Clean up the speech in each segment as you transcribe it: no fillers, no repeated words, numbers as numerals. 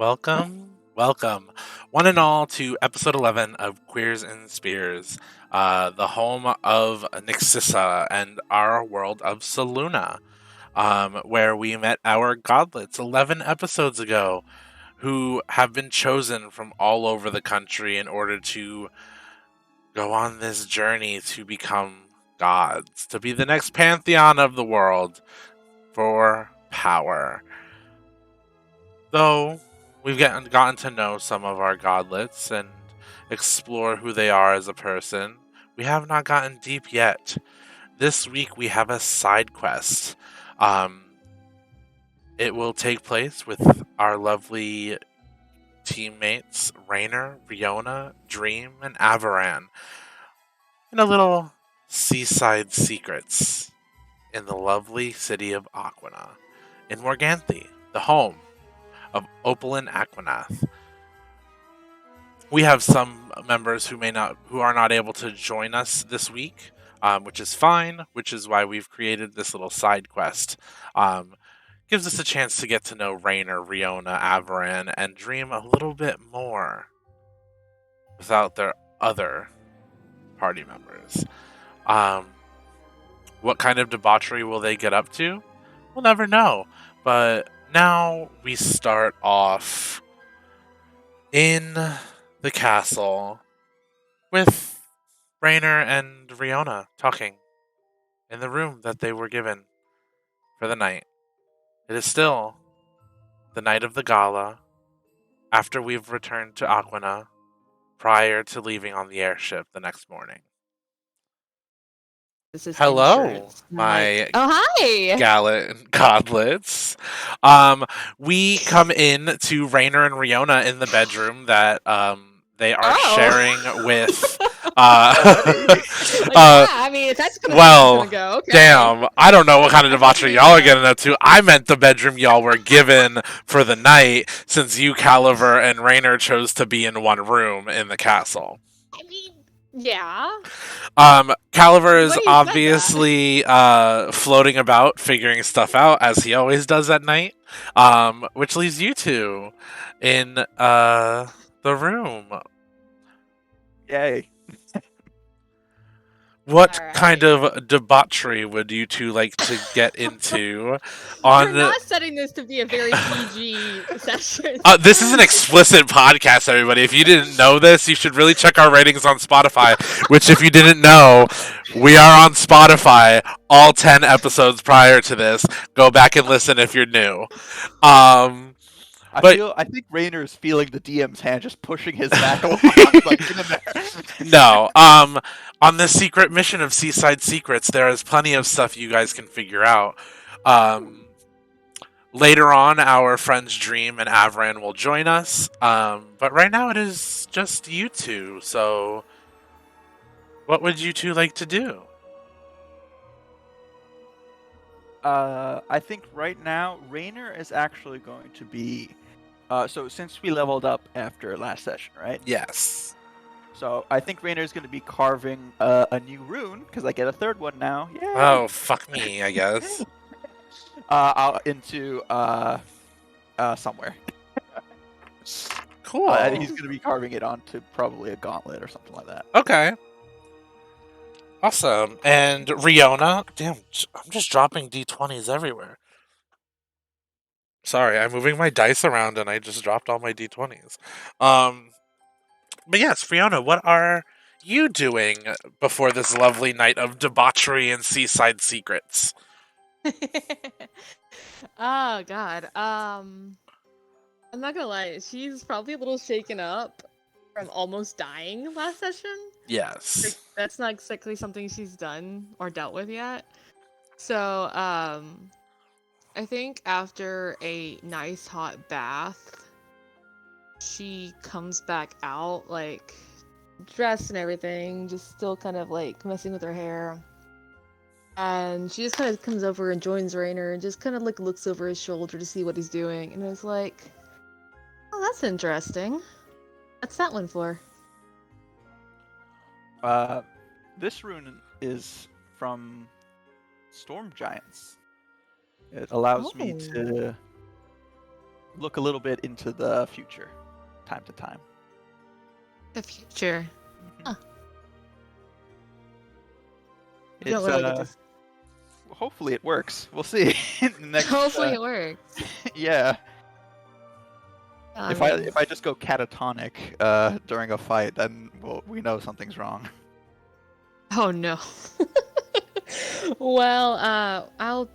welcome, one and all, to episode 11 of Queers and Spears, the home of Nixissa and our world of Saluna, where we met our godlets 11 episodes ago, who have been chosen from all over the country in order to go on this journey to become gods, to be the next pantheon of the world for power. Though we've gotten to know some of our godlets and explore who they are as a person, we have not gotten deep yet. This week we have a side quest. Um, it will take place with our lovely teammates Rainer, Riona, Dream, and Avaran in a little Seaside Secrets in the lovely city of Aquina, in Morganthe, the home of Opalin Aquanath. We have some members who are not able to join us this week, which is fine. Which is why we've created this little side quest. Gives us a chance to get to know Rainer, Riona, Avaran, and Dream a little bit more without their other party members. What kind of debauchery will they get up to? We'll never know. But now we start off in the castle with Rainer and Riona talking in the room that they were given for the night. It is still the night of the gala, after we've returned to Aquina, prior to leaving on the airship the next morning. This is Hello, insurance. my Oh, hi! godlets. We come in to Rainer and Riona in the bedroom that they are sharing with. I mean, if that's gonna Well, go, okay. damn, I don't know what kind of debauchery y'all are getting up to. I meant the bedroom y'all were given for the night, since you, Caliver, and Rainer chose to be in one room in the castle. I mean, yeah. Caliver is What do you say obviously floating about, figuring stuff out, as he always does at night, which leaves you two in the room. Yay. What All right. kind of debauchery would you two like to get into? We're not setting this to be a very PG session. This is an explicit podcast, everybody. If you didn't know this, you should really check our ratings on Spotify, which, if you didn't know, we are on Spotify, all 10 episodes prior to this. Go back and listen if you're new. I think Rainer's feeling the DM's hand, just pushing his back along, like, get in there. No. On this secret mission of Seaside Secrets, there is plenty of stuff you guys can figure out. Later on, our friends Dream and Avran will join us. But right now it is just you two. So, what would you two like to do? I think right now, Rainer is actually going to be... so since we leveled up after last session, right? Yes. So I think Rainer is going to be carving a new rune, because I get a third one now. Yay! Oh, fuck me, I guess. Into somewhere. Cool. He's going to be carving it onto probably a gauntlet or something like that. Okay. Awesome. And Riona? Damn, I'm just dropping d20s everywhere. Sorry, I'm moving my dice around and I just dropped all my d20s. But yes, Riona, what are you doing before this lovely night of debauchery and Seaside Secrets? Oh God. I'm not gonna lie. She's probably a little shaken up from almost dying last session. Yes. Like, that's not exactly something she's done or dealt with yet. So, I think after a nice hot bath, she comes back out, like, dressed and everything, just still kind of, like, messing with her hair. And she just kind of comes over and joins Rainer and just kind of, like, looks over his shoulder to see what he's doing. And is like, oh, that's interesting. What's that one for? This rune is from Storm Giants. It allows me to look a little bit into the future, time to time. The future. Huh. I It's don't really get this. hopefully it works. We'll see in the next. Hopefully it works. Yeah. I If mean, I just go catatonic during a fight, then we know something's wrong. oh no. Well, I'll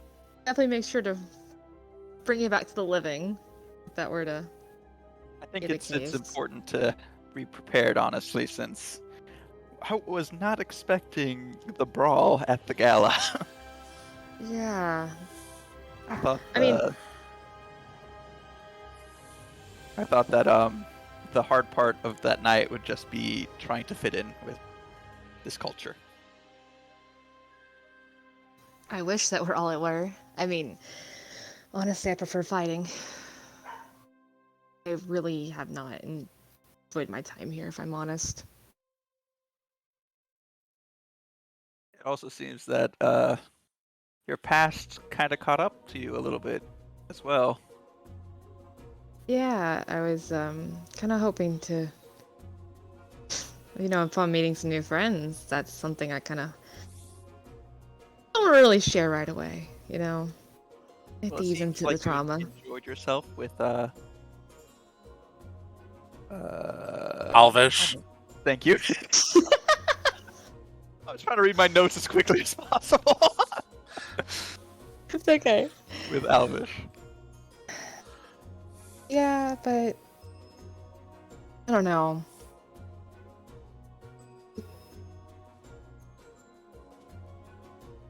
definitely make sure to bring you back to the living, if that were to I think be the it's case. important to be prepared, honestly, since I was not expecting the brawl at the gala. Yeah. I thought I mean, that the hard part of that night would just be trying to fit in with this culture. I wish that were all it were. I mean, honestly, I prefer fighting. I really have not enjoyed my time here, if I'm honest. It also seems that your past kind of caught up to you a little bit as well. Yeah, I was kind of hoping to, upon meeting some new friends, that's something I kind of don't really share right away, I have Well, to it ease seems into the like you trauma. enjoyed yourself with Alvish. Thank you. I was trying to read my notes as quickly as possible. It's okay. With Alvish. Yeah, but I don't know. It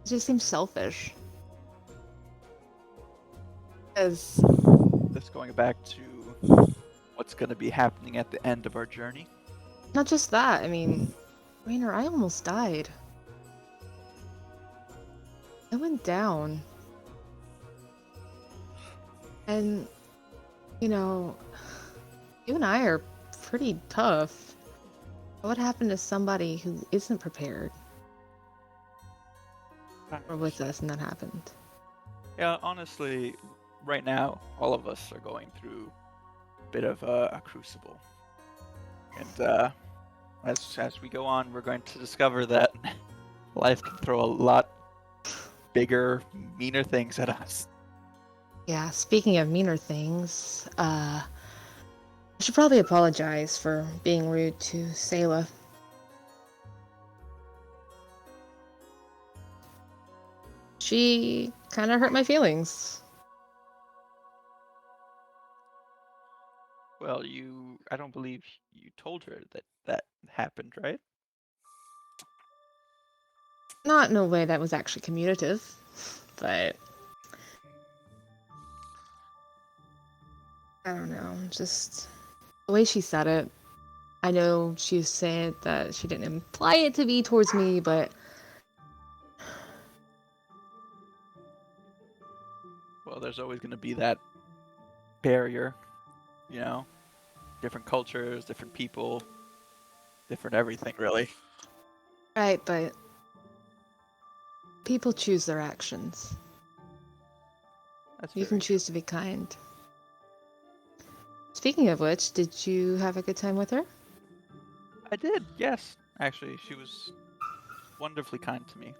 just seems selfish. Because This going back to what's going to be happening at the end of our journey. not just that, I mean, Rainer, I almost died. I went down. And, you and I are pretty tough. What happened to somebody who isn't prepared? Or with us and that happened? Yeah, honestly, right now, all of us are going through a bit of a crucible. And as we go on, we're going to discover that life can throw a lot bigger, meaner things at us. Yeah, speaking of meaner things, I should probably apologize for being rude to Sayla. She kind of hurt my feelings. Well, I don't believe you told her that happened, right? Not in a way that was actually communicative, but I don't know, just the way she said it. I know she said that she didn't imply it to be towards me, but Well, there's always going to be that barrier, you know? Different cultures, different people, different everything, really. right, but people choose their actions. That's You very can choose to be kind. Speaking of which, did you have a good time with her? I did, yes. Actually, she was wonderfully kind to me,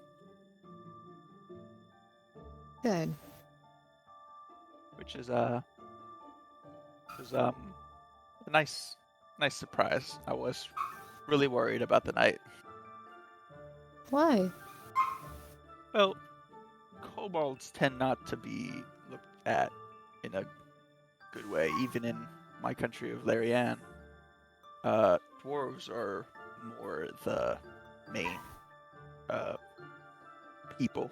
Good. which is was a nice surprise. I was really worried about the night. Why? Well, kobolds tend not to be looked at in a good way, even in my country of Larian. Dwarves are more the main people.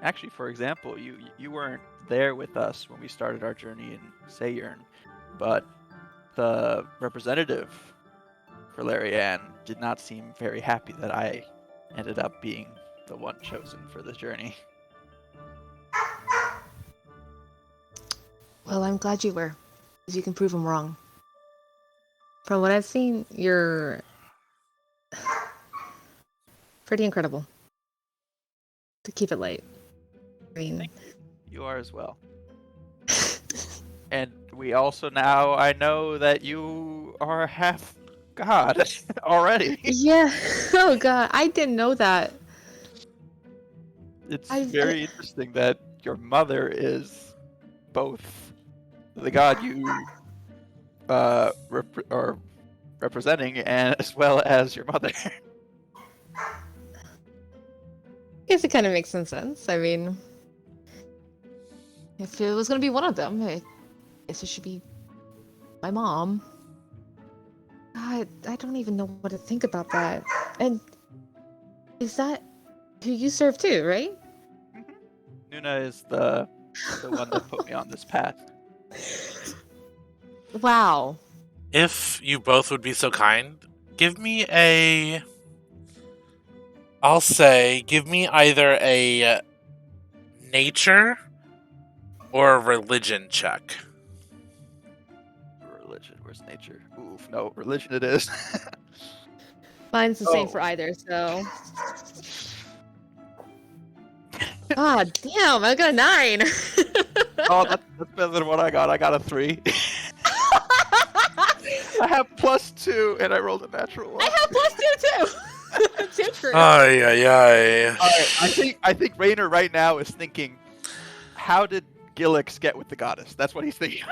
Actually, for example, you weren't there with us when we started our journey in Sayern, but the representative for Larian did not seem very happy that I ended up being the one chosen for this journey. Well, I'm glad you were, because you can prove them wrong. From what I've seen, you're pretty incredible. To keep it light. I mean, Thank you. You are as well. And we also now, I know that you are half god already. Yeah. Oh god, I didn't know that. It's I very interesting that your mother is both the god you are representing, and as well as your mother. guess it kind of makes some sense. I mean, if it was gonna be one of them, I guess it should be my mom. I don't even know what to think about that. And is that who you serve too, right? Nuna is the one that put me on this path. Wow. If you both would be so kind, give me a. I'll say, give me either a nature or a religion check. Religion, where's nature? Oof, no, religion it is. Mine's the same Oh. for either, so. Ah, damn, I got a 9. Oh, that's better than what I got. I got a 3. I have +2, and I rolled a natural 1. I have +2 too. 2 true. Ay, ay, ay. Alright, I think Raynor right now is thinking, how did Gilix get with the goddess? That's what he's thinking.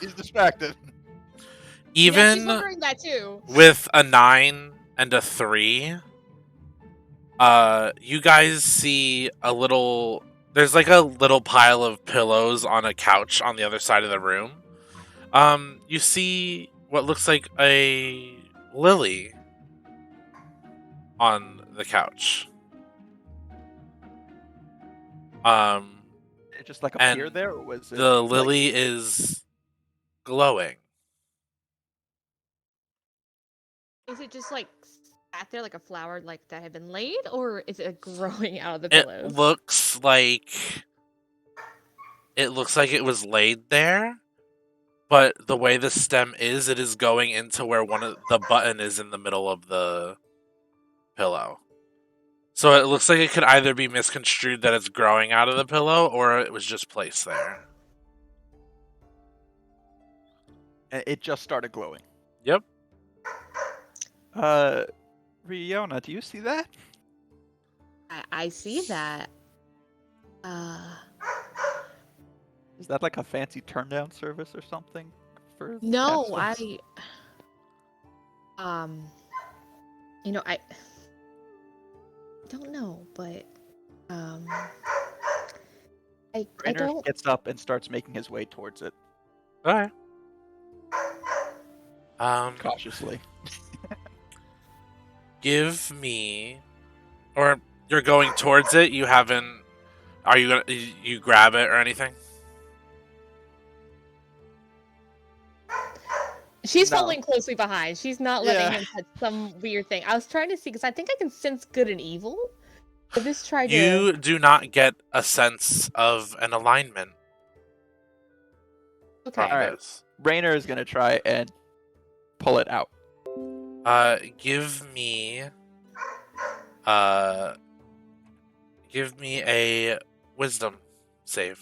He's distracted. Yeah, she's Even wondering that too. with a 9 and a 3, you guys see a little. There's like a little pile of pillows on a couch on the other side of the room. You see what looks like a lily on the couch. It just like And appeared there, or was it? The lily is glowing. Is it just like sat there like a flower like that had been laid, or is it growing out of the It pillows? looks like it was laid there, but the way the stem is, it is going into where one of the button is in the middle of the pillow. So it looks like it could either be misconstrued that it's growing out of the pillow, or it was just placed there. And it just started glowing. Yep. Riona, do you see that? I see that. Is that like a fancy turn down service or something? For No, capstones? I don't know, but I Raynor don't. gets up and starts making his way towards it Okay. cautiously. Give me, or you're going towards it. You haven't. Are you gonna? You grab it or anything? She's No. following closely behind. She's not letting him touch some weird thing. I was trying to see because I think I can sense good and evil. But this tried to. You do not get a sense of an alignment Okay. from Alright. this. Raynor is gonna try and pull it out. Give me a wisdom save.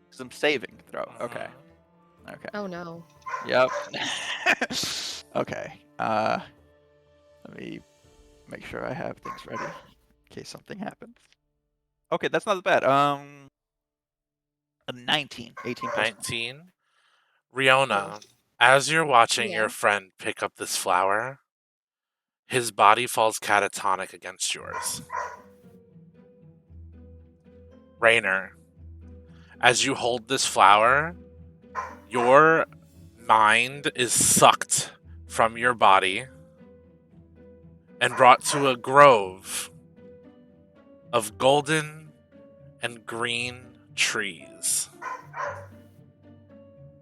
Some saving throw. Okay. Mhm. Okay. Oh no. Yep. Okay. Let me make sure I have things ready in case something happens. Okay, that's not bad. A 19. 18 plus 19. Riona, as you're watching Yeah. your friend pick up this flower, his body falls catatonic against yours. Raynor, as you hold this flower, your mind is sucked from your body and brought to a grove of golden and green trees.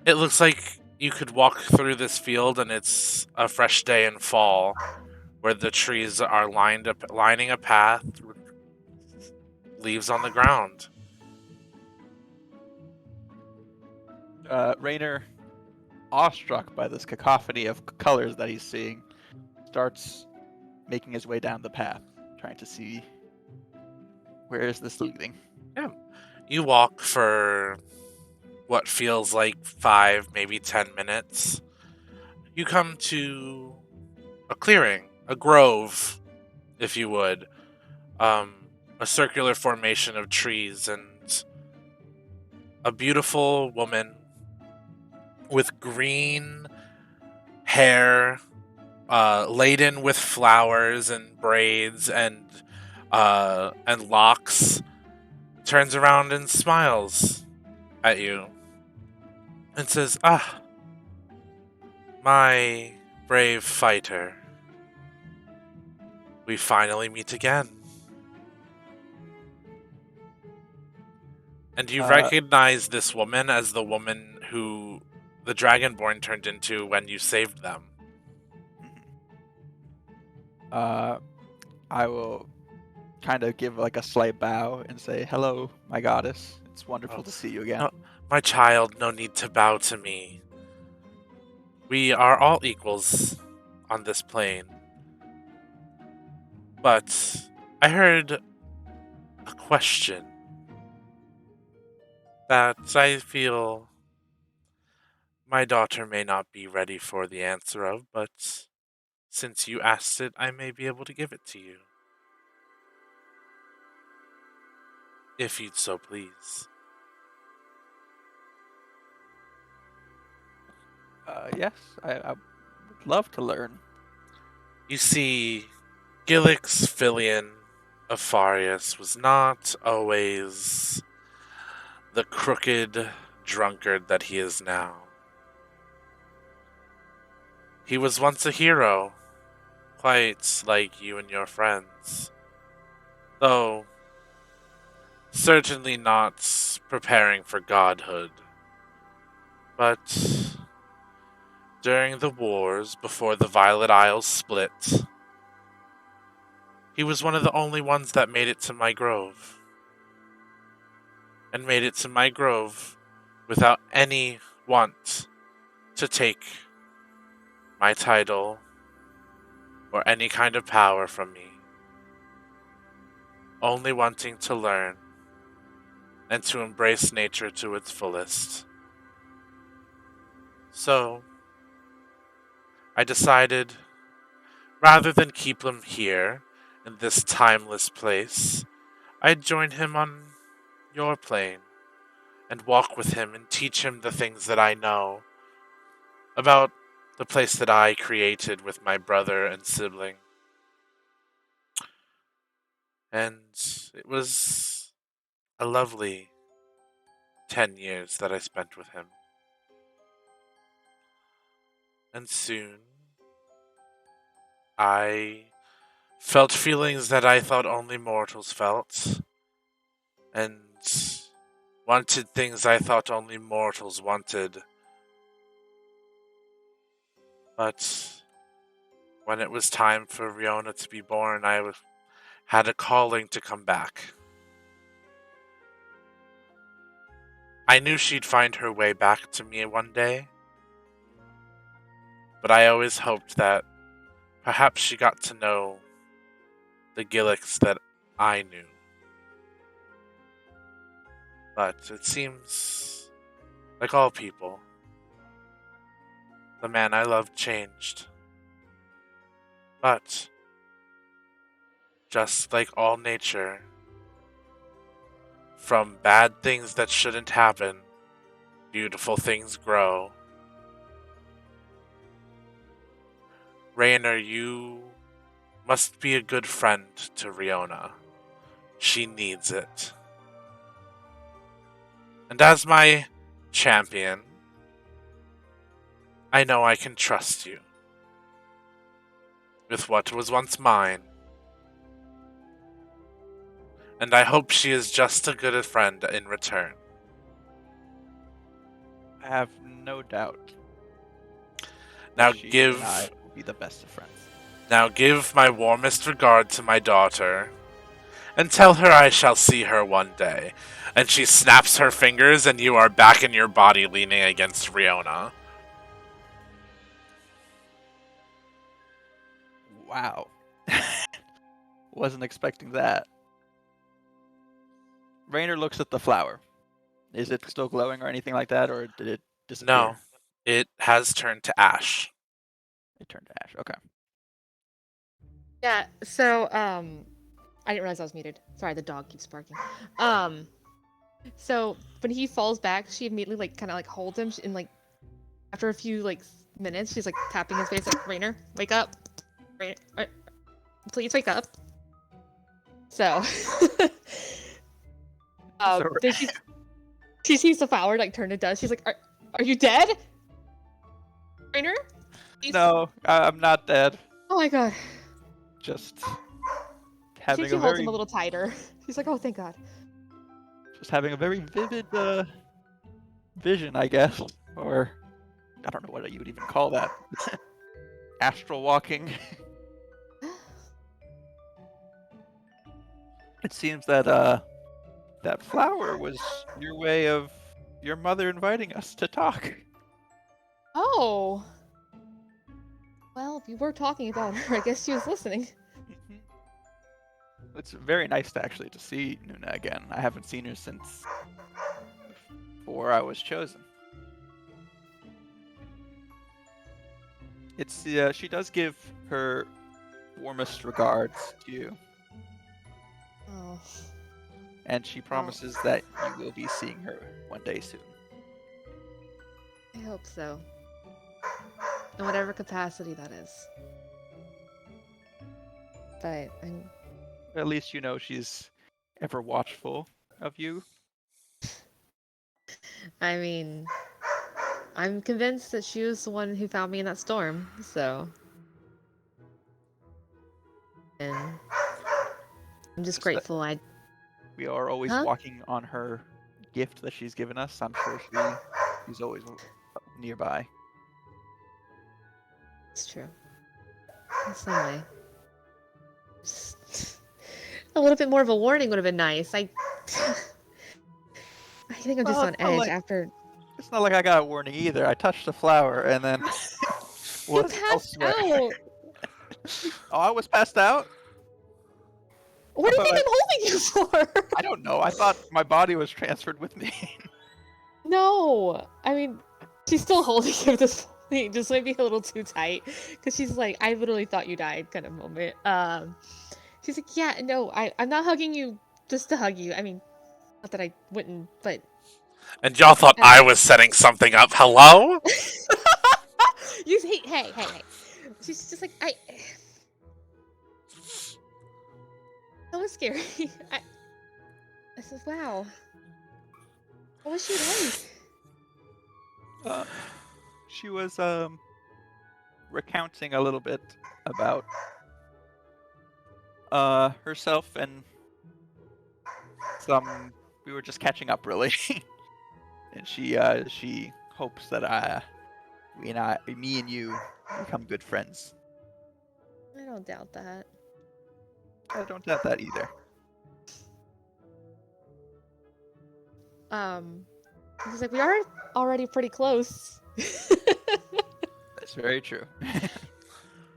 It looks like you could walk through this field and it's a fresh day in fall where the trees are lining a path, leaves on the ground. Raynor, awestruck by this cacophony of colors that he's seeing, starts making his way down the path, trying to see where is this leading. Yeah. You walk for what feels like 5, maybe 10 minutes. You come to a clearing, a grove, if you would. Um, a circular formation of trees and a beautiful woman with green hair, laden with flowers and braids and locks, turns around and smiles at you and says, "Ah, my brave fighter, we finally meet again." And you Uh, recognize this woman as the woman who the Dragonborn turned into when you saved them. mhm. uh, I will kind of give like a slight bow and say, "Hello, my goddess. It's Oh, wonderful to see you again." no, my child, no need to bow to me. We are all equals on this plane. But I heard a question that I feel my daughter may not be ready for the answer of, but since you asked it, I may be able to give it to you, if you'd so please. Yes, I would love to learn. You see, Gilix Filion of Farius was not always the crooked drunkard that he is now. He was once a hero, quite like you and your friends. Though, certainly not preparing for godhood. But during the wars before the Violet Isles split, he was one of the only ones that made it to my grove. And made it to my grove without any want to take my title or any kind of power from me. Only wanting to learn and to embrace nature to its fullest. So, I decided, rather than keep him here in this timeless place, I'd join him on your plane and walk with him and teach him the things that I know about the place that I created with my brother and sibling. And it was a lovely 10 years that I spent with him. And soon, I felt feelings that I thought only mortals felt, and wanted things I thought only mortals wanted. But when it was time for Riona to be born, had a calling to come back. I knew she'd find her way back to me one day, but I always hoped that perhaps she got to know the Gillics that I knew. But it seems, like all people, the man I loved changed. But, just like all nature, from bad things that shouldn't happen, beautiful things grow. Rainer, you must be a good friend to Riona. She needs it. And as my champion, I know I can trust you with what was once mine. And I hope she is just as good a friend in return. I have no doubt Now that she and I give will be the best of friends. now give my warmest regard to my daughter, and tell her I shall see her one day. And she snaps her fingers, and you are back in your body leaning against Riona. Wow. Wasn't expecting that. Rainer looks at the flower. Is it still glowing or anything like that, or did it disappear? No, it has turned to ash. It turned to ash. Okay. Yeah, so, I didn't realize I was muted. Sorry, the dog keeps barking. So, when he falls back, she immediately, like, kind of, like, holds him, and, like, after a few, like, minutes, she's, like, tapping his face, like, Rainer, wake up. Rainer, please wake up. So, So- then she sees the flower, like, turn to dust. She's like, are you dead? Rainer? Please? No, I'm not dead. Oh my god. Just I having think she a holds very, him a little tighter. She's like, oh, thank god. just having a very vivid vision, I guess, or I don't know what you would even call that. Astral walking. It seems that that flower was your way of your mother inviting us to talk. Oh. Well, if you were talking about her, I guess she was listening. It's very nice to see Nuna again. I haven't seen her since before I was chosen. It's she does give her warmest regards to you, Oh. and she promises that you will be seeing her one day soon. I hope so. In whatever capacity that is. But At least you know she's ever watchful of you. I mean, I'm convinced that she was the one who found me in that storm, so. And I'm just Just that grateful we are always Huh? walking on her gift that she's given us. I'm sure she's always nearby. It's true. In some way. Just a little bit more of a warning would have been nice. I think I'm just Well, on edge after. it's not like I got a warning either. I touched the flower and then You was passed elsewhere. out! Oh, I was passed out? What do you I think thought I'm holding you for? I don't know. I thought my body was transferred with me. No! I mean, she's still holding you at this point, just maybe a little too tight. Because she's like, I literally thought you died kind of moment. She's like, yeah, no, I'm not hugging you just to hug you. I mean, not that I wouldn't, but. And y'all thought I was setting something up. Hello? Hey. She's just like, that was scary. I said, wow. What was she like? She was recounting a little bit about herself and some. We were just catching up, really, and she hopes that me and you become good friends. I don't doubt that. I don't doubt that either. He's like, we are already pretty close. That's very true.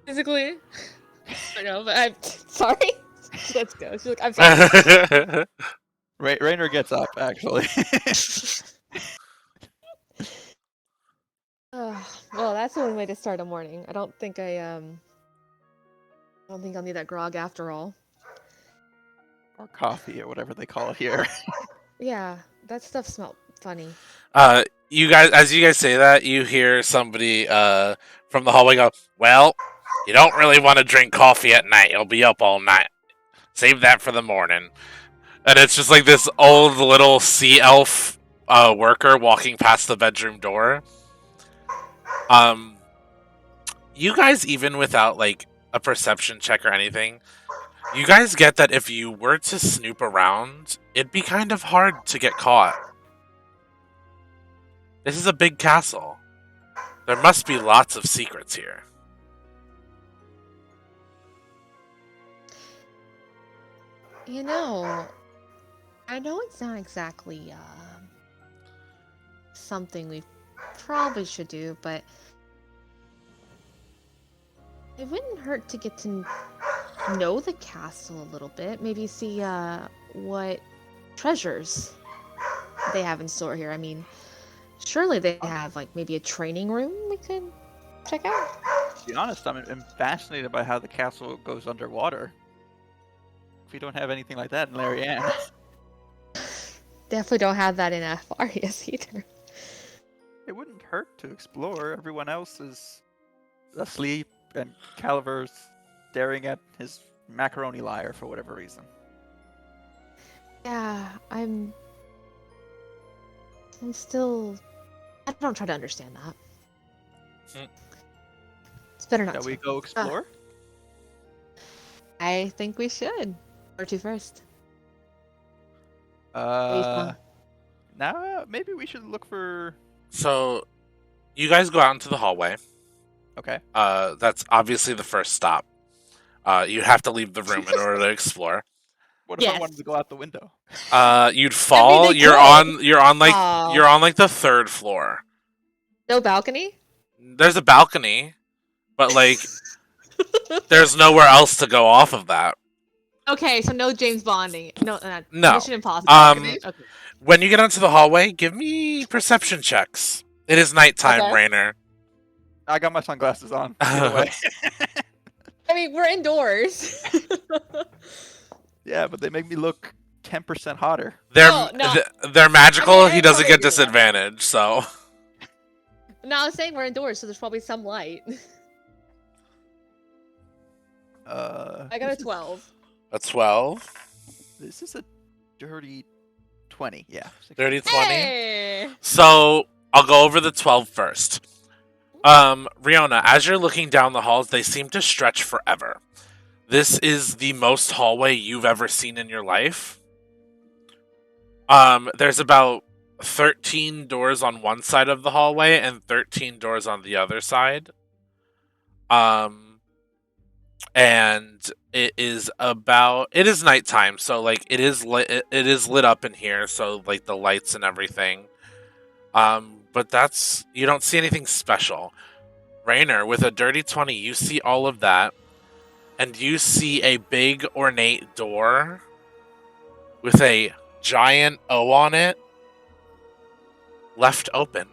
Physically. I know, but I'm sorry. Let's go. She's like, I'm sorry. Rainer gets up, actually. Well, that's one way to start a morning. I don't think I'll need that grog after all. Or coffee, or whatever they call it here. Yeah, that stuff smelled funny. You guys, as you guys say that, you hear somebody from the hallway go, "Well, you don't really want to drink coffee at night. You'll be up all night. Save that for the morning." And it's just like this old little sea elf worker walking past the bedroom door. You guys, even without like a perception check or anything, you guys get that if you were to snoop around, it'd be kind of hard to get caught. This is a big castle. There must be lots of secrets here. You know, I know it's not exactly something we probably should do, but it wouldn't hurt to get to know the castle a little bit. Maybe see what treasures they have in store here. I mean, surely they have like maybe a training room we could check out. To be honest, I'm fascinated by how the castle goes underwater. If we don't have anything like that in Larianne. Definitely don't have that in Apharius either. It wouldn't hurt to explore. Everyone else is asleep, and Caliver's staring at his macaroni lyre for whatever reason. Yeah, I'm still. I don't try to understand that. Hmm. It's better not Shall to. we go explore? I think we should. Where to first? Now maybe we should look for. So, you guys go out into the hallway. Okay. That's obviously the first stop. You have to leave the room in order to explore. What if I Yes. wanted to go out the window? You'd fall. they You're could. on like Aw. you're on like the third floor. No balcony? There's a balcony, but like there's nowhere else to go off of that. Okay, so no James Bonding. No, No. Mission Impossible. Um, Okay. When you get onto the hallway, give me perception checks. It is nighttime, Okay. Rainer. I got my sunglasses on. Either way. I mean, we're indoors. Yeah, but they make me look 10% hotter. They're magical. I mean, He doesn't everybody get do that. disadvantage, so No, I was saying we're indoors, so there's probably some light. I got a 12. a 12, This is a dirty 20. Yeah. 30, 20. Hey! So I'll go over the 12 first. Riona, as you're looking down the halls, they seem to stretch forever. This is the most hallway you've ever seen in your life. There's about 13 doors on one side of the hallway and 13 doors on the other side. And it is nighttime, so like it is lit up in here, so like the lights and everything. But you don't see anything special. Rainer, with a dirty 20, you see all of that, and you see a big ornate door with a giant O on it left open.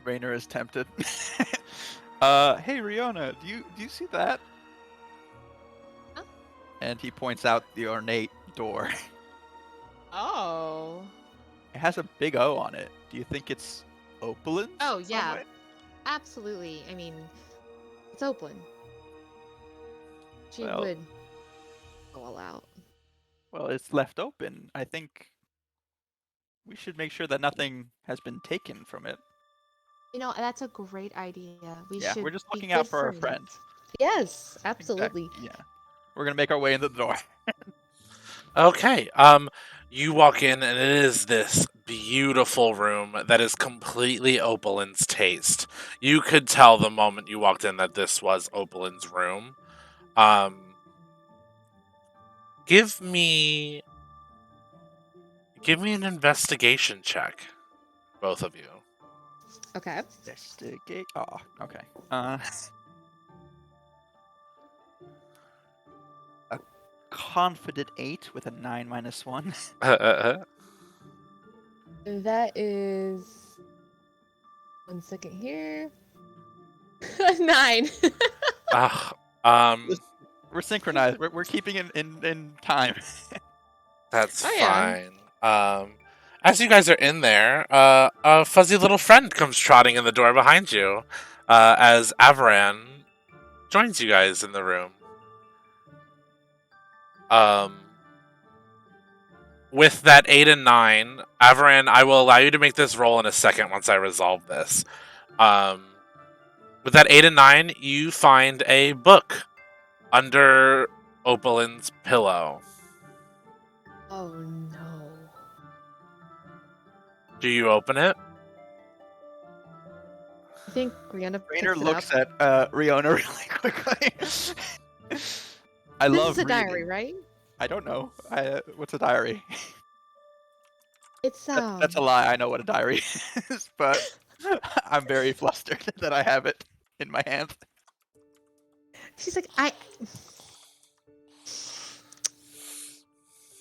Rainer is tempted. Hey Riona, do you see that? Huh? And he points out the ornate door. Oh. It has a big O on it. Do you think it's Opalin's? Oh, some yeah. way? Absolutely. I mean, it's open. She Well- would go all out. Well, it's left open. I think we should make sure that nothing has been taken from it. You know, that's a great idea. We Yeah, should we're just be looking out good for our friends. friends. Yes, absolutely. Yeah. We're gonna make our way into the door. Okay. You walk in, and it is this beautiful room that is completely Opalin's taste. You could tell the moment you walked in that this was Opalin's room. Give me an investigation check, both of you. Okay. Investigate. Oh, okay. A confident 8 with a 9 minus 1. That is 1 second here. 9. We're synchronized. We're keeping in time. That's I am. fine. As you guys are in there, a fuzzy little friend comes trotting in the door behind you, as Avaran joins you guys in the room. With that 8 and 9, Avaran, I will allow you to make this roll in a second once I resolve this. With that 8 and 9, you find a book under Opalin's pillow. Oh no. Do you open it? I think Rihanna Rainer picks it looks up. at Riona really quickly. I This love is a diary, reading. right? I don't know. What's a diary? It's That's a lie. I know what a diary is, but I'm very flustered that I have it in my hands. She's like,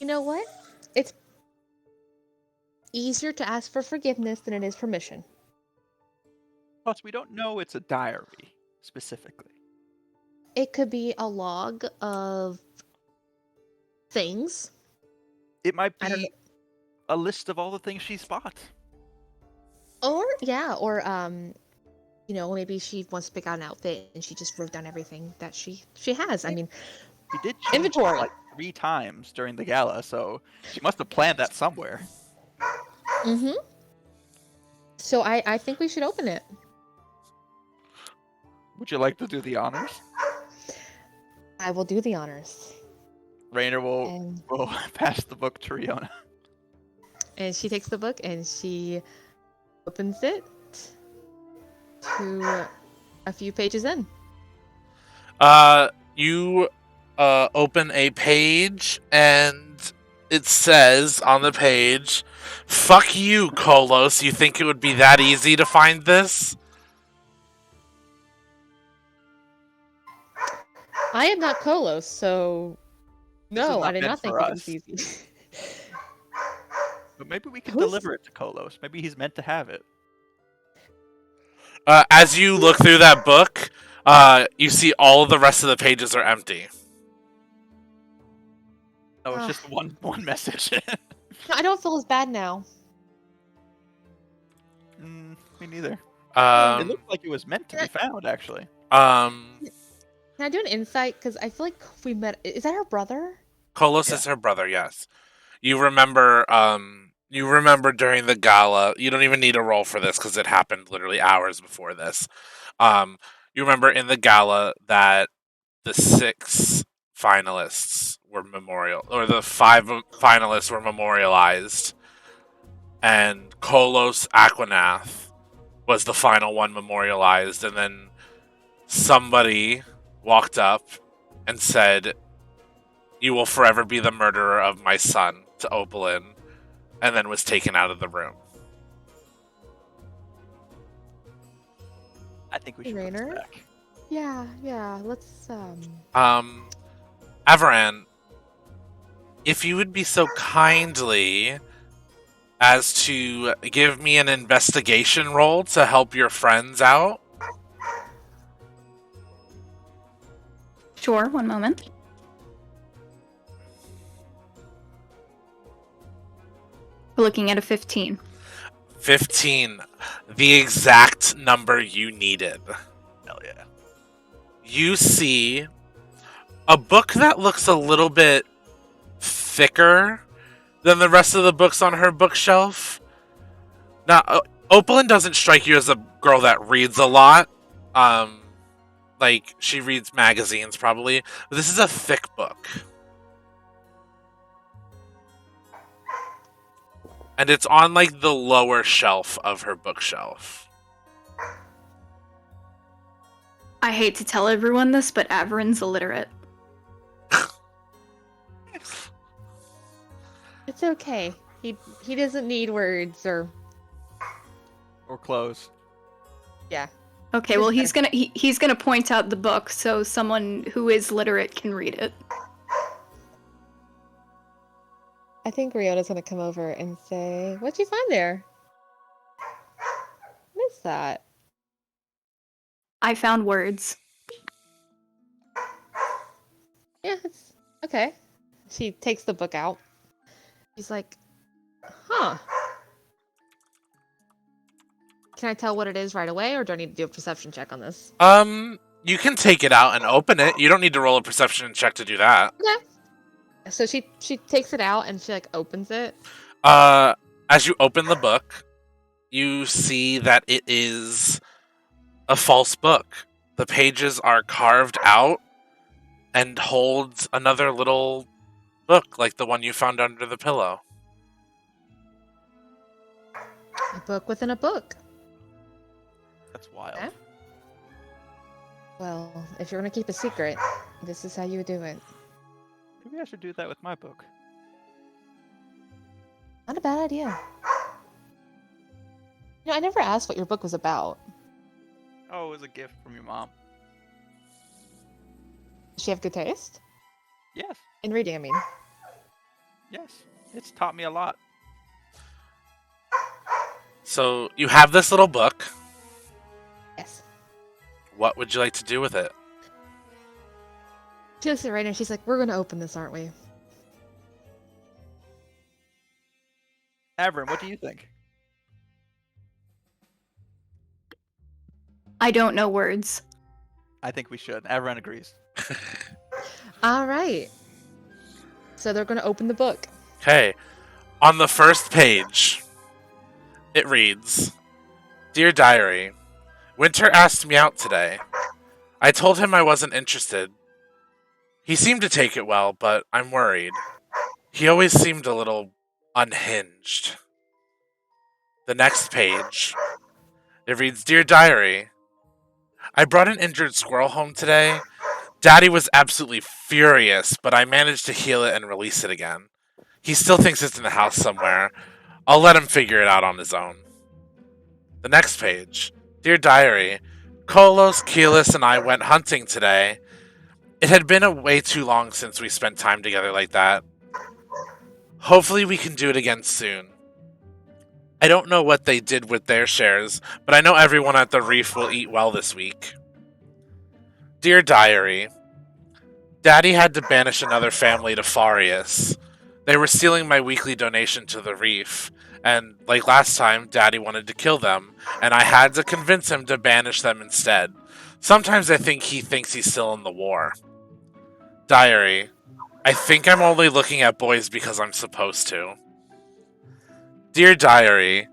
You know what? It's easier to ask for forgiveness than it is permission. Plus, we don't know it's a diary specifically. It could be a log of things. It might I don't know. be a list of all the things she's bought. Or maybe she wants to pick out an outfit and she just wrote down everything that she has. I mean, She did change it inventory. like 3 times during the gala, so she must have planned that somewhere. Mm-hmm. So I think we should open it. Would you like to do the honors? I will do the honors. Rainer will And pass the book to Riona. and she takes the book and she opens it to a few pages in. You open a page, and it says on the page, "Fuck you, Kolos. You think it would be that easy to find this?" I am not Kolos, so This is no, I not did meant not think for it was us. easy. But maybe we can Who's- deliver it to Kolos. Maybe he's meant to have it. As you look through that book, you see all of the rest of the pages are empty. Oh, it's just one message. I don't feel as bad now. Me neither. It Um, looked like it was meant to be found, actually. um, Can I do an insight? Because I feel like we met. Is that her brother? Kolos Yeah. is her brother. Yes, you remember. You remember during the gala. You don't even need a roll for this because it happened literally hours before this. You remember in the gala that the 6 finalists were the 5 finalists were memorialized, and Kolos Aquanath was the final one memorialized, and then somebody walked up and said, "You will forever be the murderer of my son," to Opalin, and then was taken out of the room. I think we should put Rainer? this back. Yeah. Let's Avaran, if you would be so kindly as to give me an investigation roll to help your friends out. Sure, one moment. We're looking at a 15. 15, the exact number you needed. Hell yeah. You see a book that looks a little bit thicker than the rest of the books on her bookshelf. Now, Opalin doesn't strike you as a girl that reads a lot. Like, she reads magazines, probably. But this is a thick book. And it's on, like, the lower shelf of her bookshelf. I hate to tell everyone this, but Averin's illiterate. It's okay. He doesn't need words or clothes. yeah. Okay, well he's gonna point out the book so someone who is literate can read it. I think Riona's gonna come over and say, "What'd you find there? What is that?" I found words. Yeah, it's okay. She takes the book out. She's like, "Huh. Can I tell what it is right away, or do I need to do a perception check on this?" You can take it out and open it. You don't need to roll a perception check to do that. Okay. So she takes it out and she like opens it. As you open the book, you see that it is a false book. The pages are carved out and holds another little book like the one you found under the pillow. A book within a book. That's wild. Okay. Well, if you're gonna keep a secret, this is how you would do it. Maybe I should do that with my book. Not a bad idea. I never asked what your book was about. Oh, it was a gift from your mom. Does she have good taste? Yes. In reading, I mean. Yes, it's taught me a lot. So you have this little book. Yes. What would you like to do with it? She looks at Rainer and she's like, we're gonna open this, aren't we? Avern, what do you think? I don't know words. I think we should. Avern agrees. All right. So they're gonna open the book. Okay. On the first page, it reads, Dear Diary, Winter asked me out today. I told him I wasn't interested. He seemed to take it well, but I'm worried. He always seemed a little unhinged. The next page, it reads, Dear Diary, I brought an injured squirrel home today. Daddy was absolutely furious, but I managed to heal it and release it again. He still thinks it's in the house somewhere. I'll let him figure it out on his own. The next page. Dear Diary, Kolos, Keelis, and I went hunting today. It had been a way too long since we spent time together like that. Hopefully we can do it again soon. I don't know what they did with their shares, but I know everyone at the reef will eat well this week. Dear Diary, Daddy had to banish another family to Farius. They were stealing my weekly donation to the reef, and like last time, Daddy wanted to kill them, and I had to convince him to banish them instead. Sometimes I think he thinks he's still in the war. Diary, I think I'm only looking at boys because I'm supposed to. Dear Diary,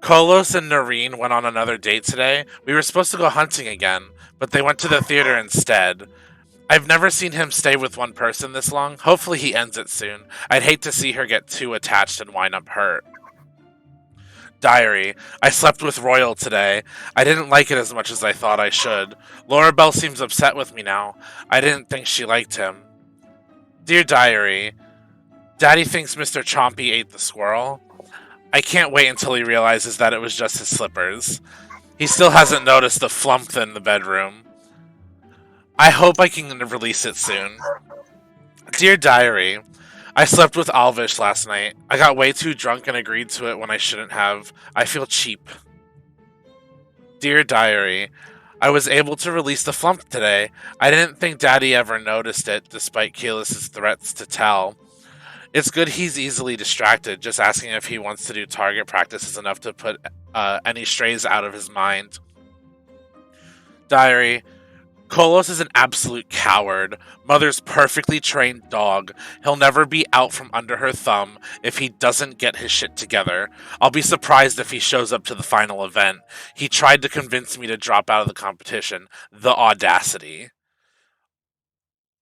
Kolos and Noreen went on another date today. We were supposed to go hunting again, but they went to the theater instead. I've never seen him stay with one person this long. Hopefully he ends it soon. I'd hate to see her get too attached and wind up hurt. Diary, I slept with Royal today. I didn't like it as much as I thought I should. Laura Bell seems upset with me now. I didn't think she liked him. Dear Diary, Daddy thinks Mr. Chompy ate the squirrel. I can't wait until he realizes that it was just his slippers. He still hasn't noticed the flump in the bedroom. I hope I can release it soon. Dear Diary, I slept with Alvish last night. I got way too drunk and agreed to it when I shouldn't have. I feel cheap. Dear Diary, I was able to release the flump today. I didn't think Daddy ever noticed it, despite Keelis' threats to tell. It's good he's easily distracted. Just asking if he wants to do target practice is enough to put any strays out of his mind. Diary, Kolos is an absolute coward. Mother's perfectly trained dog. He'll never be out from under her thumb if he doesn't get his shit together. I'll be surprised if he shows up to the final event. He tried to convince me to drop out of the competition. The audacity.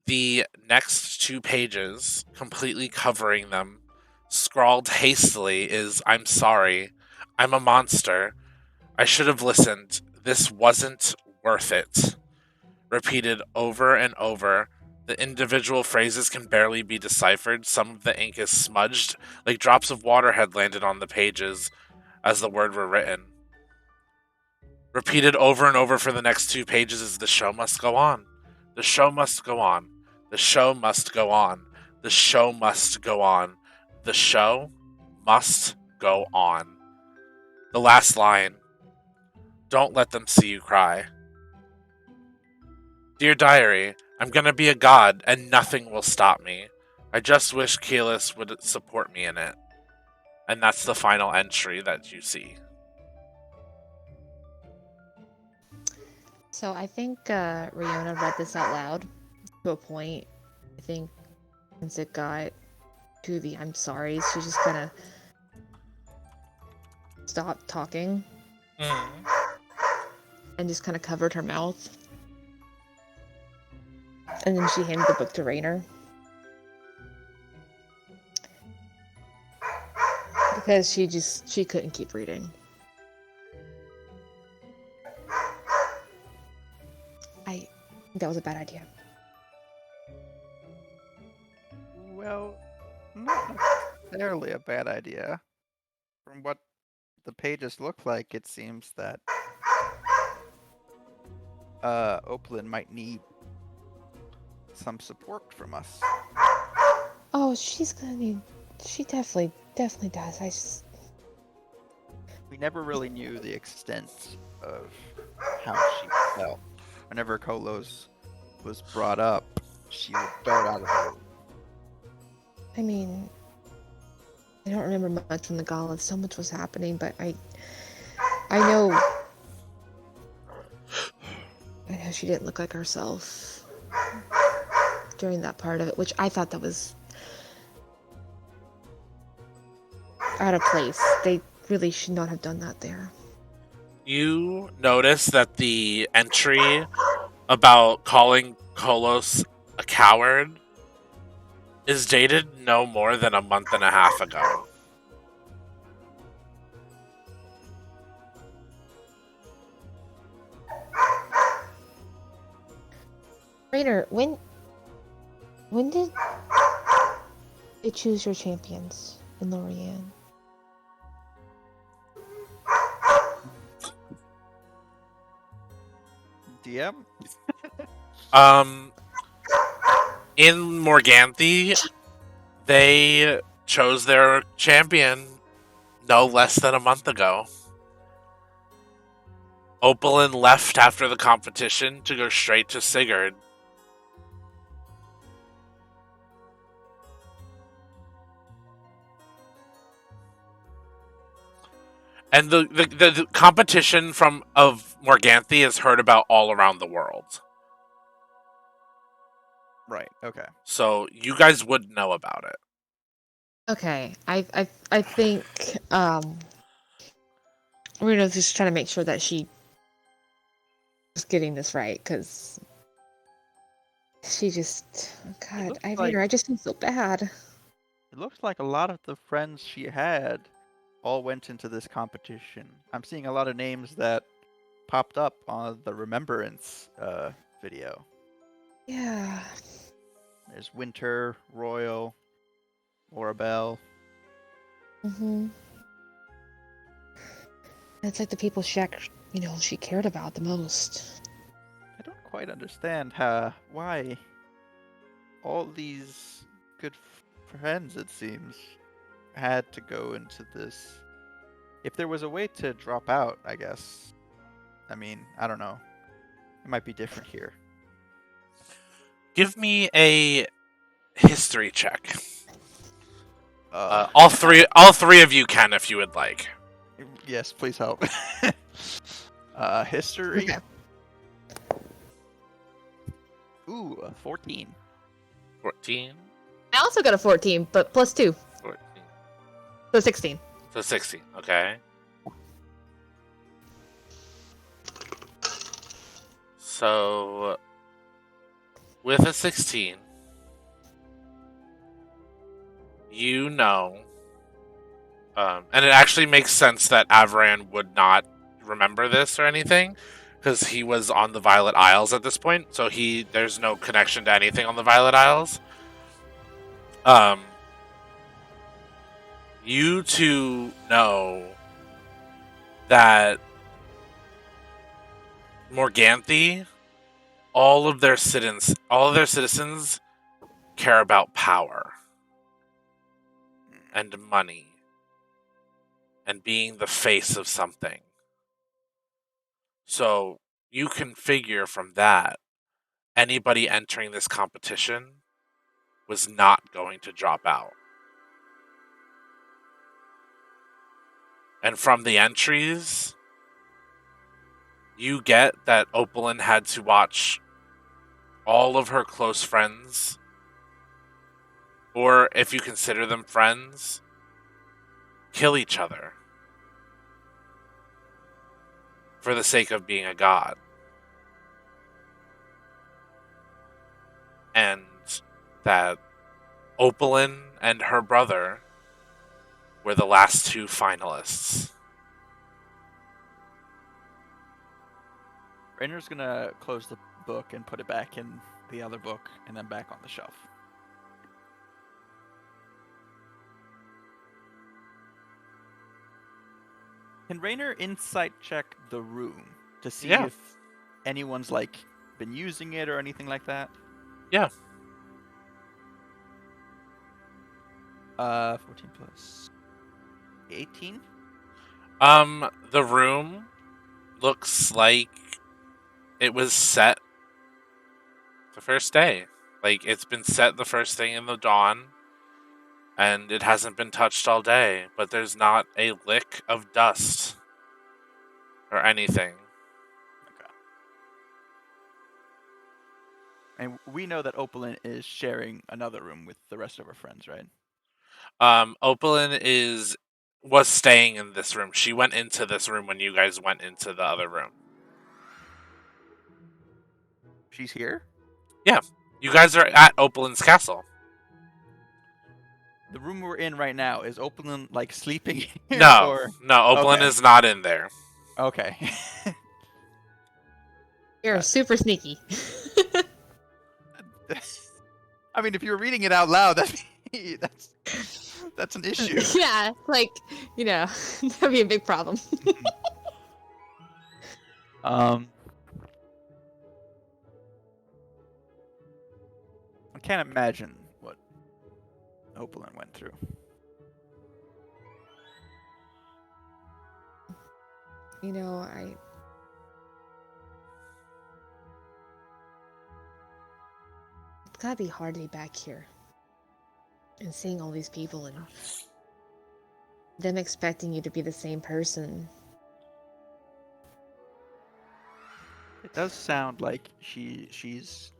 The next 2 pages, completely covering them, scrawled hastily, is I'm sorry. I'm a monster. I should have listened. This wasn't worth it. Repeated over and over. The individual phrases can barely be deciphered. Some of the ink is smudged, like drops of water had landed on the pages as the word were written. Repeated over and over for the next 2 pages is the show must go on. The show must go on. The show must go on. The show must go on. The show must go on. The last line. Don't let them see you cry. Dear Diary, I'm gonna be a god and nothing will stop me. I just wish Keelis would support me in it. And that's the final entry that you see. So I think Riona read this out loud to a point. I think once it got to the I'm sorry, she just kind of stopped talking and just kind of covered her mouth. And then she handed the book to Rainer. Because she couldn't keep reading. I think that was a bad idea. Well, not necessarily a bad idea. From what the pages look like, it seems that Opalyn might need some support from us. Oh, she's gonna need. She definitely does. I just. We never really knew the extent of how she felt. Whenever Kolos was brought up, she would dart out of the room. I mean, I don't remember much from the gauntlet. So much was happening, but I know. I know she didn't look like herself during that part of it, which I thought that was out of place. They really should not have done that there. You notice that the entry about calling Kolos a coward is dated no more than a month and a half ago. Rainer, when did you choose your champions in Lorien? DM? In Morganthe, they chose their champion no less than a month ago. Opalin left after the competition to go straight to Sigurd. And the competition of Morganthe is heard about all around the world. Right, okay. So you guys would know about it. Okay, I think we're just trying to make sure that she is getting this right, because she just, God, looks I like- Rainer, I just feel so bad. It looks like a lot of the friends she had all went into this competition. I'm seeing a lot of names that popped up on the Remembrance video. Yeah. There's Winter, Royal, Orabelle. It's like the people she cared about the most. I don't quite understand why all these good friends, it seems, had to go into this. If there was a way to drop out, I guess. I mean, I don't know. It might be different here. Give me a history check. Uh, All three of you can if you would like. Yes, please help. History. Okay. Ooh, 14. 14. I also got a 14, but plus 2, 14. so 16. So 16, okay. So, with a 16, you know, and it actually makes sense that Avran would not remember this or anything, because he was on the Violet Isles at this point, so there's no connection to anything on the Violet Isles. You two know that Morganthe, all of their citizens care about power and money and being the face of something. So you can figure from that anybody entering this competition was not going to drop out. And from the entries, you get that Opalin had to watch all of her close friends, or if you consider them friends, kill each other for the sake of being a god. And that Opalin and her brother were the last two finalists. Rainer's gonna close the book and put it back in the other book and then back on the shelf. Can Rainer insight check the room to see Yeah. if anyone's like been using it or anything like that? Yeah. 14 plus 18. The room looks like it was set the first day. Like, it's been set the first thing in the dawn, and it hasn't been touched all day, but there's not a lick of dust or anything. And we know that Opalyn is sharing another room with the rest of her friends, right? Opalyn was staying in this room. She went into this room when you guys went into the other room. She's here? Yeah. You guys are at Opalyn's castle. The room we're in right now, is Opalyn, like, sleeping here? No. Or... No, Opalyn Okay. is not in there. Okay. You're Gotcha. super sneaky. I mean, if you're reading it out loud, that's an issue. Yeah, like, that'd be a big problem. I can't imagine what Opalyn went through. It's gotta be hard to be back here and seeing all these people and them expecting you to be the same person. It does sound like she's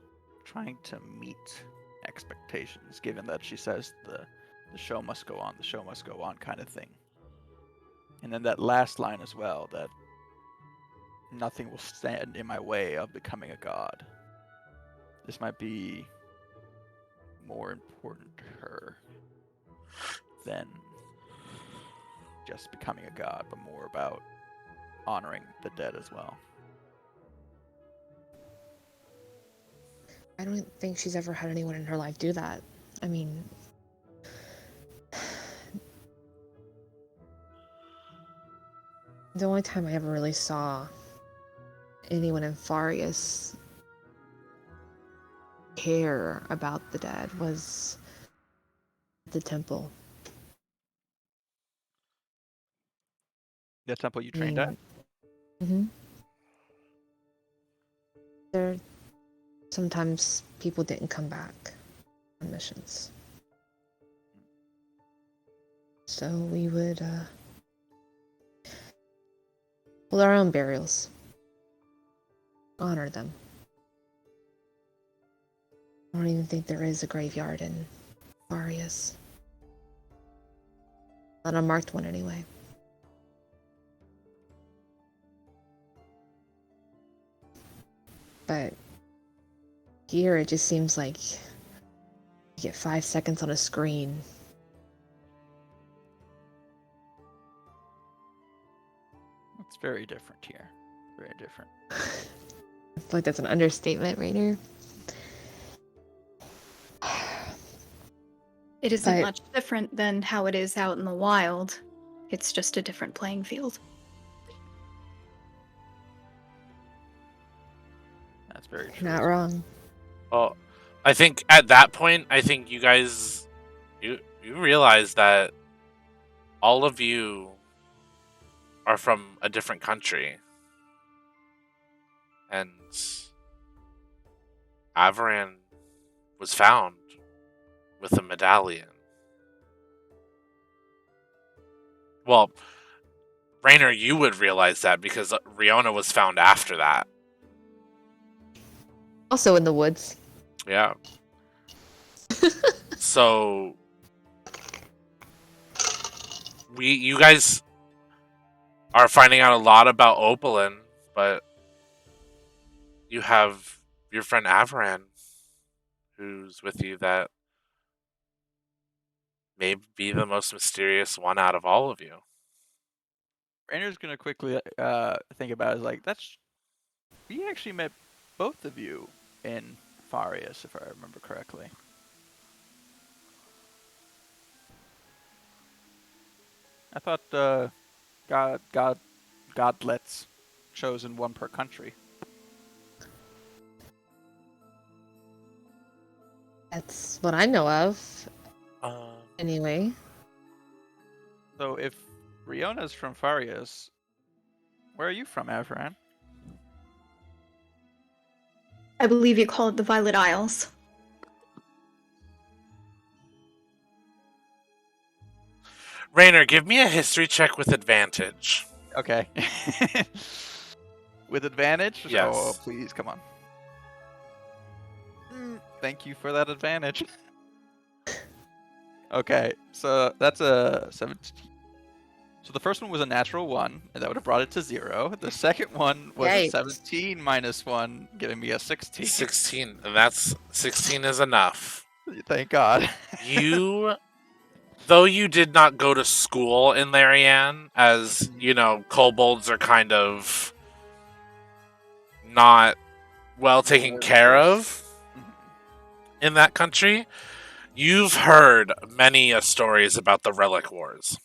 trying to meet expectations, given that she says the show must go on, the show must go on kind of thing. And then that last line as well, that nothing will stand in my way of becoming a god. This might be more important to her than just becoming a god, but more about honoring the dead as well. I don't think she's ever had anyone in her life do that. I mean, the only time I ever really saw anyone in Farius care about the dead was at the temple. The temple you trained at? Mm-hmm. Sometimes people didn't come back on missions. So we would hold our own burials. Honor them. I don't even think there is a graveyard in Arius. Not a marked one anyway. But here it just seems like you get 5 seconds on a screen. It's very different here. Very different. I feel like that's an understatement, Rainer. It isn't much different than how it is out in the wild. It's just a different playing field. That's very true. Not wrong. Well, I think at that point, I think you guys, you realize that all of you are from a different country. And Avaran was found with a medallion. Well, Rainer, you would realize that because Riona was found after that. Also in the woods. Yeah. So you guys are finding out a lot about Opalyn, but you have your friend Avaran who's with you that may be the most mysterious one out of all of you. Rainer's gonna quickly think about it. Like, we actually met both of you in Farius, if I remember correctly. I thought godlets chosen one per country. That's what I know of. Anyway, So if Riona's from Farias, where are you from, Avran? I believe you call it the Violet Isles. Rainer, give me a history check with advantage. Okay. With advantage? Yes. Oh, please, come on. Thank you for that advantage. Okay, so that's a 17. So the first one was a natural 1, and that would have brought it to 0. The second one was a Yikes. 17 minus 1, giving me a 16. 16, and that's 16 is enough. Thank God. You, though you did not go to school in Larian, as you know, kobolds are kind of not well taken care of in that country. You've heard many stories about the Relic Wars.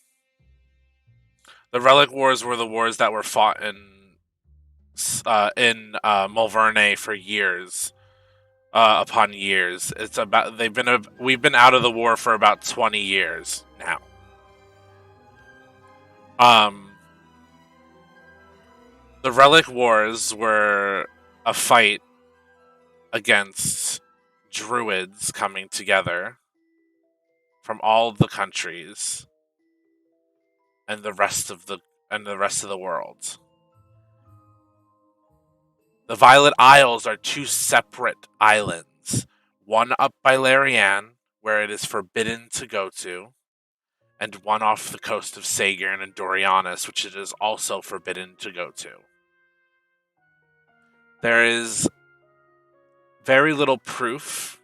The Relic Wars were the wars that were fought in Mulverne for years, upon years. It's about we've been out of the war for about 20 years now. The Relic Wars were a fight against druids coming together from all the countries and the rest of the world. The Violet Isles are 2 separate islands, one up by Larian, where it is forbidden to go to, and one off the coast of Sagan and Dorianis, which it is also forbidden to go to. There is very little proof,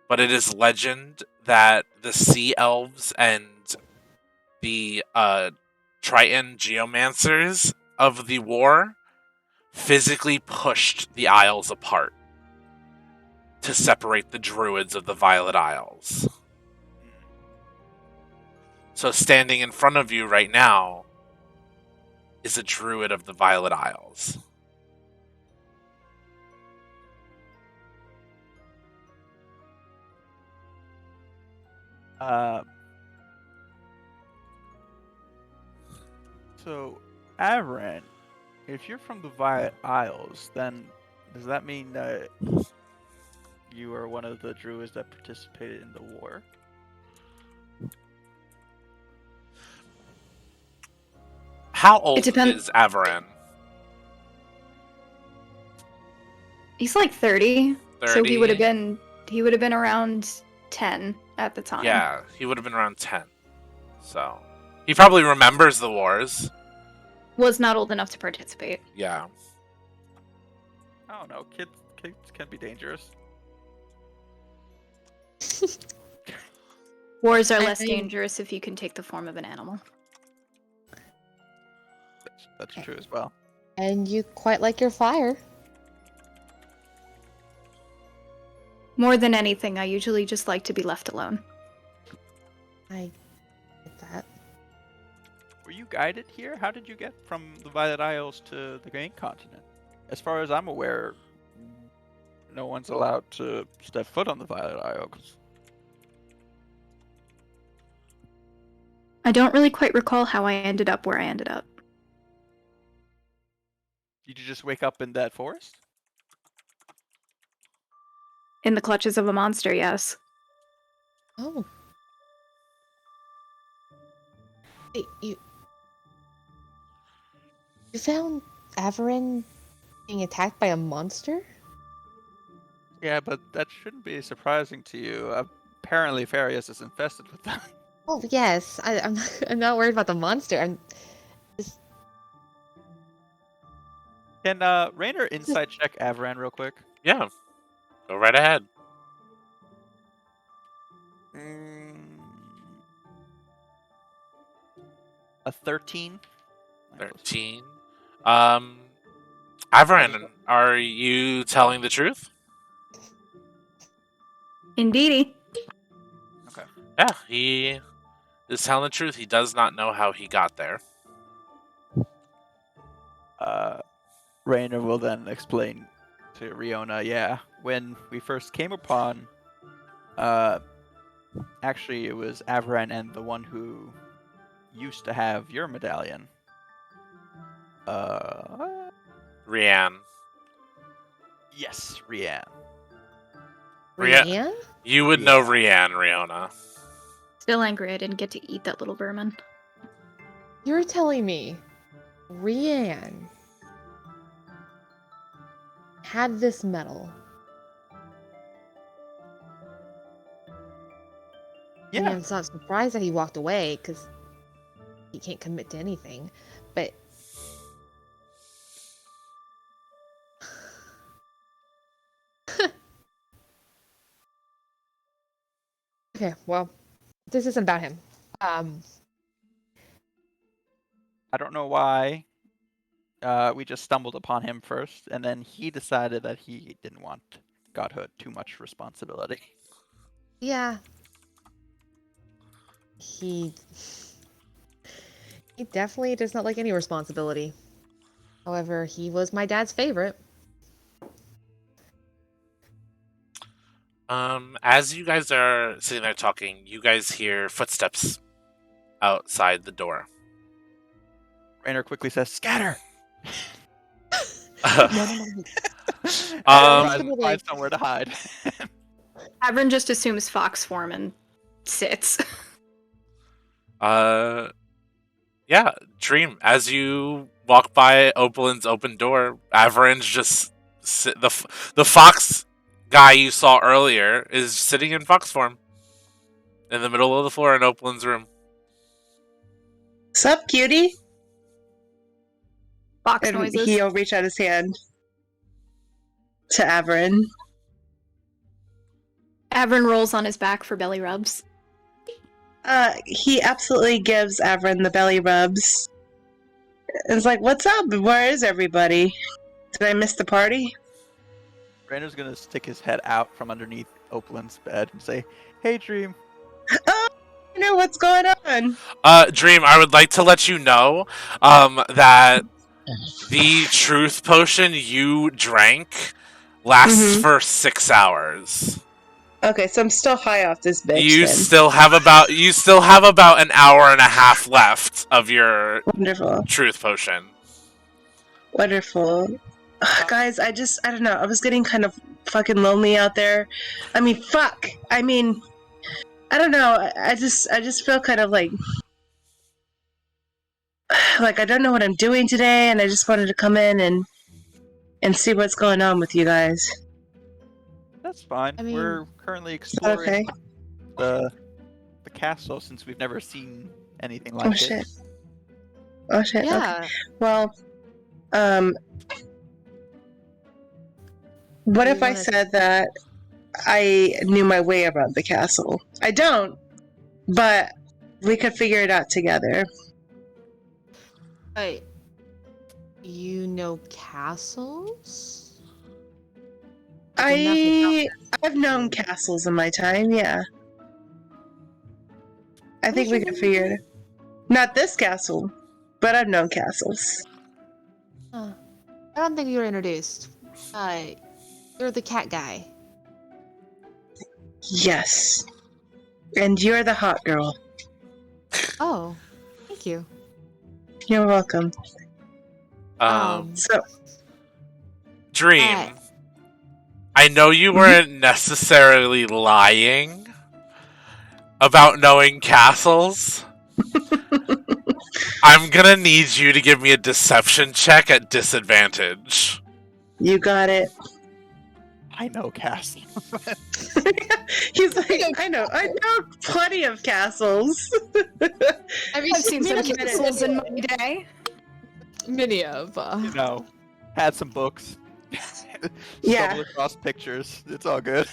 but it is legend that the Sea Elves and the Triton Geomancers of the war physically pushed the Isles apart to separate the Druids of the Violet Isles. So standing in front of you right now is a Druid of the Violet Isles. So, Avran, if you're from the Violet Isles, then does that mean that you are one of the druids that participated in the war? How old depends- is Avaran? He's like 30, 30? so he would have been around 10 at the time. Yeah, he would have been around 10. So, he probably remembers the wars. Was not old enough to participate. Yeah. I don't know. Kids can be dangerous. Wars are less I mean- dangerous if you can take the form of an animal. That's true as well. And you quite like your fire. More than anything, I usually just like to be left alone. I get that. Were you guided here? How did you get from the Violet Isles to the Green Continent? As far as I'm aware, no one's allowed to step foot on the Violet Isles. I don't really quite recall how I ended up where I ended up. Did you just wake up in that forest? In the clutches of a monster, yes. Oh. Wait, you found Avarin being attacked by a monster? Yeah, but that shouldn't be surprising to you. Apparently, Farius is infested with them. Oh yes, I'm not worried about the monster. I'm Can Rainer insight check Avaran real quick? Yeah. Go right ahead. A 13. 13. Avaran, are you telling the truth? Indeedy. Okay. Yeah, he is telling the truth. He does not know how he got there. Rainer will then explain to Riona, yeah, when we first came upon Actually, it was Averin and the one who used to have your medallion. Rianne. Yes, Rianne. Rianne? You would know Rianne, Riona. Still angry I didn't get to eat that little vermin. You're telling me Rianne had this medal? I mean, Yeah. I'm not surprised that he walked away because he can't commit to anything. But okay, well, this isn't about him. I don't know why. We just stumbled upon him first, and then he decided that he didn't want godhood, too much responsibility. Yeah, he definitely does not like any responsibility. However, he was my dad's favorite. As you guys are sitting there talking, you guys hear footsteps outside the door. Rainer quickly says, "Scatter!" No. And find somewhere to hide. Averin just assumes fox form and sits. Yeah, Dream. As you walk by Opalin's open door, Averin's just the fox guy you saw earlier is sitting in fox form in the middle of the floor in Opalin's room. Sup, cutie? Fox And noises. he'll reach out his hand to Averin. Averin rolls on his back for belly rubs. He absolutely gives Averin the belly rubs. It's like, what's up? Where is everybody? Did I miss the party? Rainer's gonna stick his head out from underneath Opalin's bed and say, "Hey, Dream." Oh, I know what's going on. Dream, I would like to let you know that the truth potion you drank lasts Mhm. for 6 hours. Okay, so I'm still high off this bitch. You then. still have about an hour and a half left of your Wonderful. truth potion. Wonderful. Ugh, guys, I don't know. I was getting kind of fucking lonely out there. I mean, fuck. I mean, I don't know. I just feel kind of like I don't know what I'm doing today, and I just wanted to come in and see what's going on with you guys. That's fine. I mean- We're currently Is that exploring okay? the castle since we've never seen anything Oh like it. shit. Oh shit. Okay. Yeah. Well, what Do if you I wanna- said that I knew my way around the castle? I don't, but we could figure it out together. Wait. You know castles? I've known castles in my time, yeah. I think we can figure it out. Not this castle, but I've known castles. Huh. I don't think you were introduced. You're the cat guy. Yes. And you're the hot girl. Oh, thank you. You're welcome. So, Dream, I know you weren't necessarily lying about knowing castles. I'm gonna need you to give me a deception check at disadvantage. you got it. I know castle. He's like, I know plenty of castles. I mean, I've seen some Wait a minute. castles in my day. many of. You know, had some books. Yeah. Stumbled across pictures. It's all good.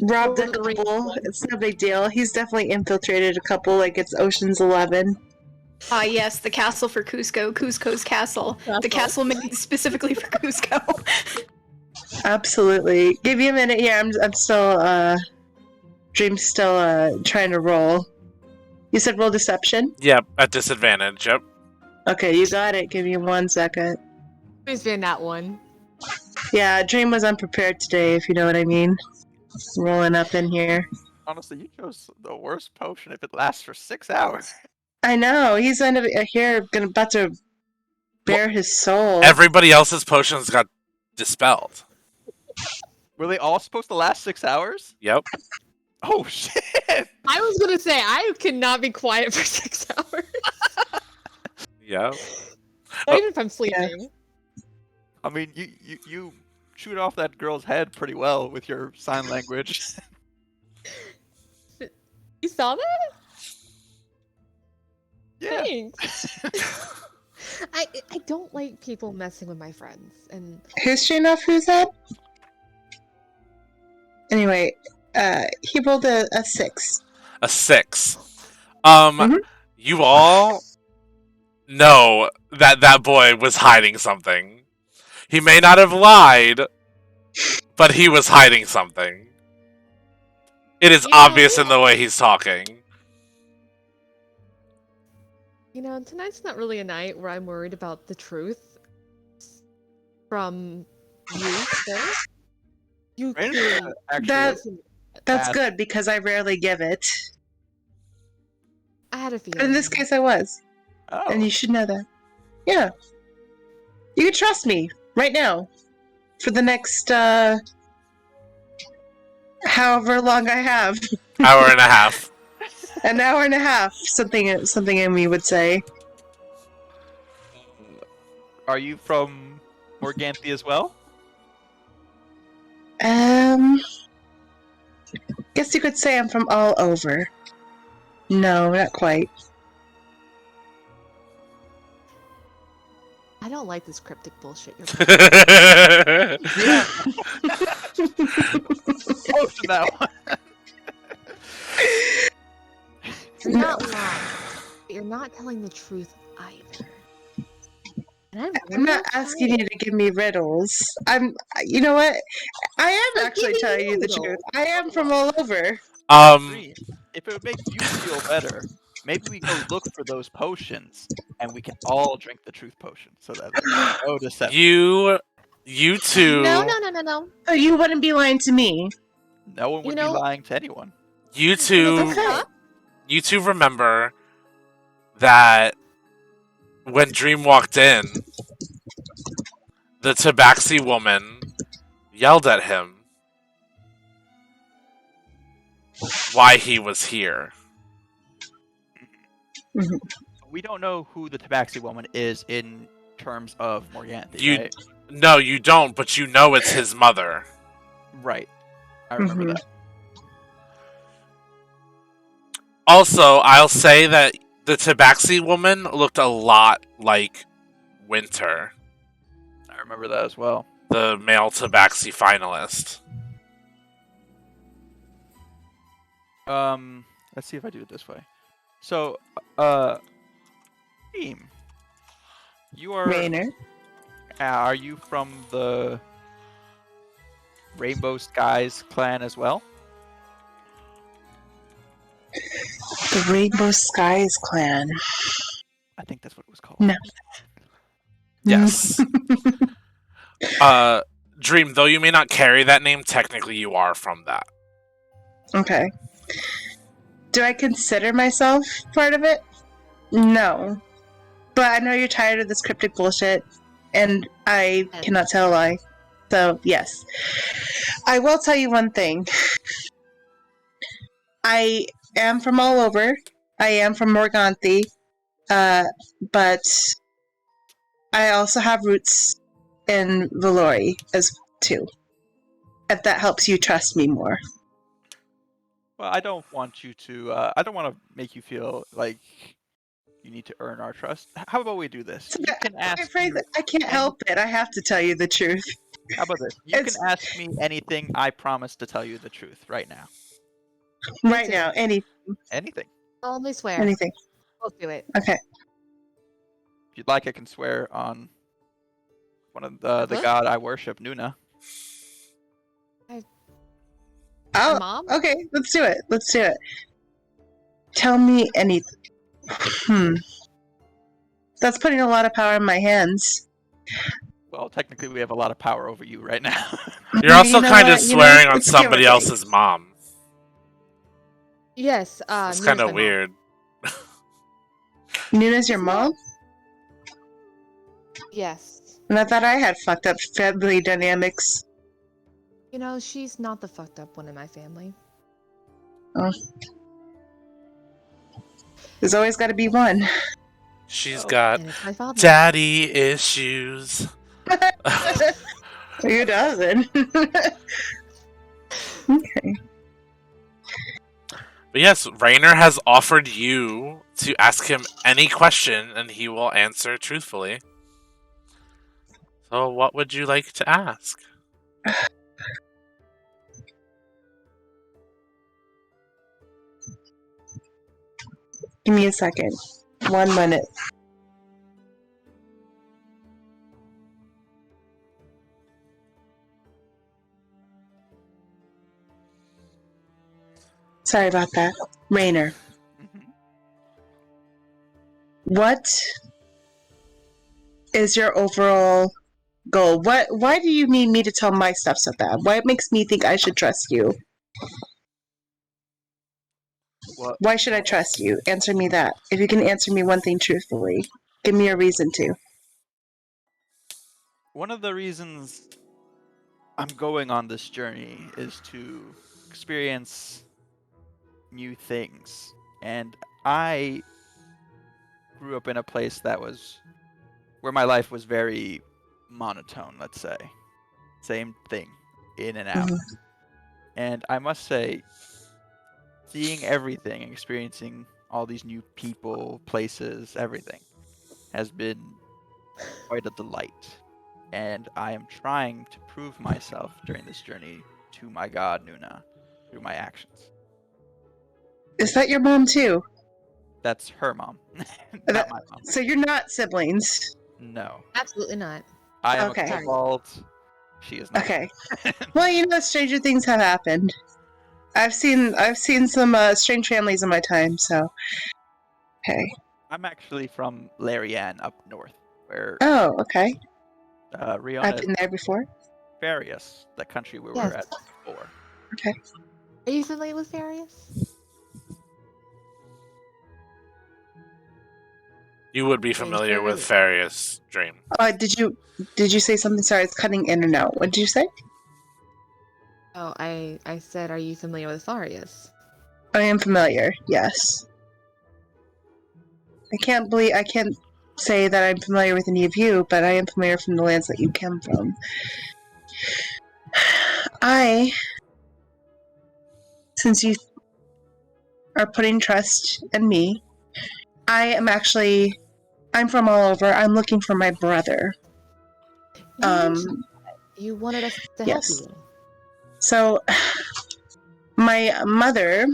Robbed a couple. It's no big deal. He's definitely infiltrated a couple like it's Ocean's 11. Ah, yes, the castle for Cusco, Cusco's castle. The castle made specifically for Cusco. Absolutely. Give you a minute. Yeah, I'm still Dream's still trying to roll. You said roll deception? Yep, at disadvantage, yep. Okay, you got it. Give me 1 second. Always been that one. Yeah, Dream was unprepared today, if you know what I mean. Rolling up in here. Honestly, you chose the worst potion if it lasts for 6 hours. I know he's about to bare his soul. Everybody else's potions got dispelled. Were they all supposed to last 6 hours? Yep. Oh shit! I was gonna say I cannot be quiet for 6 hours. Yep. Not even if I'm sleeping. I mean, you shoot off that girl's head pretty well with your sign language. You saw that? Yeah. Thanks. I don't like people messing with my friends, and Who's shooting off whose head? Anyway, he rolled a 6. A 6. Mhm. You all know that boy was hiding something. He may not have lied, but he was hiding something. It is obvious in the way he's talking. Tonight's not really a night where I'm worried about the truth from you, sir. You Rain clearly That's bad. good because I rarely give it. I had a feeling. But in this case, I was, Oh. and you should know that. Yeah, you can trust me right now for the next however long I have. Hour and a half. An hour and a half. Something in me would say. Are you from Morganthe as well? Guess you could say I'm from all over. No, not quite. I don't like this cryptic bullshit you're Yeah. Potion that one. You're not lying, but you're not telling the truth either. And I'm not asking you to give me riddles. You know what? I am actually giving telling you you the riddles. truth. I am from all over. Dream, if it would make you feel better, maybe we go look for those potions and we can all drink the truth potion so that there's no deception. You two. No. Oh, you wouldn't be lying to me. No one would be lying to anyone. You two. Okay. You two remember that when Dream walked in, the Tabaxi woman yelled at him why he was here. Mm-hmm. We don't know who the Tabaxi woman is in terms of Morganthe, right? No, you don't, but you know it's his mother. Right. I remember that. Also, I'll say that the Tabaxi woman looked a lot like Winter, I remember that as well. the male Tabaxi finalist. Let's see if I do it this way. So, Dream, you are. Rainer. Are you from the Rainbow Skies clan as well? The Rainbow Skies clan. I think that's what it was called. No. Yes. Dream, though you may not carry that name, technically you are from that. Okay. Do I consider myself part of it? No. But I know you're tired of this cryptic bullshit, and I cannot tell a lie. So, yes. I will tell you one thing. I am from all over. I am from Morganthe. But I also have roots in Valori as too. If that helps you trust me more. Well, I don't want you to. I don't want to make you feel like you need to earn our trust. How about we do this? You can ask. I can't help it. I have to tell you the truth. How about this? You can ask me anything. I promise to tell you the truth right now. Right now, anything. Only swear. Anything. We'll do it. Okay. If you'd like, I can swear on one of the god I worship, Nuna. Oh, Mom? okay. Let's do it. Tell me anything. That's putting a lot of power in my hands. Well, technically, we have a lot of power over you right now. You're also You know kind of what? swearing on It's give or somebody take. else's mom. Yes, It's Nuna's kind my of mom. weird. Nuna's your It's mom? Yes. And I thought I had fucked up family dynamics. You know, she's not the fucked up one in my family. Oh. There's always got to be one. She's Oh. got And it's my father. daddy issues. Who doesn't? Okay. But yes, Rainer has offered you to ask him any question and he will answer truthfully. So, what would you like to ask? Give me a second. 1 minute. Sorry about that. Rainer, Mhm. what is your overall goal? Why do you need me to tell my stuff so bad? Why makes me think I should trust you? What? Why should I trust you? Answer me that. If you can answer me one thing truthfully, give me a reason to. One of the reasons I'm going on this journey is to experience new things. And I grew up in a place that was where my life was very monotone, let's say. Same thing, in and out. Mhm. And I must say, seeing everything, experiencing all these new people, places, everything has been quite a delight. And I am trying to prove myself during this journey to my god, Nuna, through my actions. Is that your mom too? That's her mom, That- not my mom. So you're not siblings. No. Absolutely not. I am Okay. a kobold. She is not. Okay. Well, you know, stranger things have happened. I've seen some strange families in my time, so okay. I'm actually from Larian up north, where Oh, okay. Riona I've is been there before. Various, the country we Yes. were at before. Okay. Are you familiar with Various? You would be Okay, familiar with so- Farius' dream. Did you say something? Sorry, it's cutting in and out. What did you say? Oh, I said, are you familiar with Various? I am familiar. Yes. I can't say that I'm familiar with any of you, but I am familiar from the lands that you come from. Since you are putting trust in me, I'm from all over. I'm looking for my brother. You mentioned you wanted us to help Yes. you. So, my mother,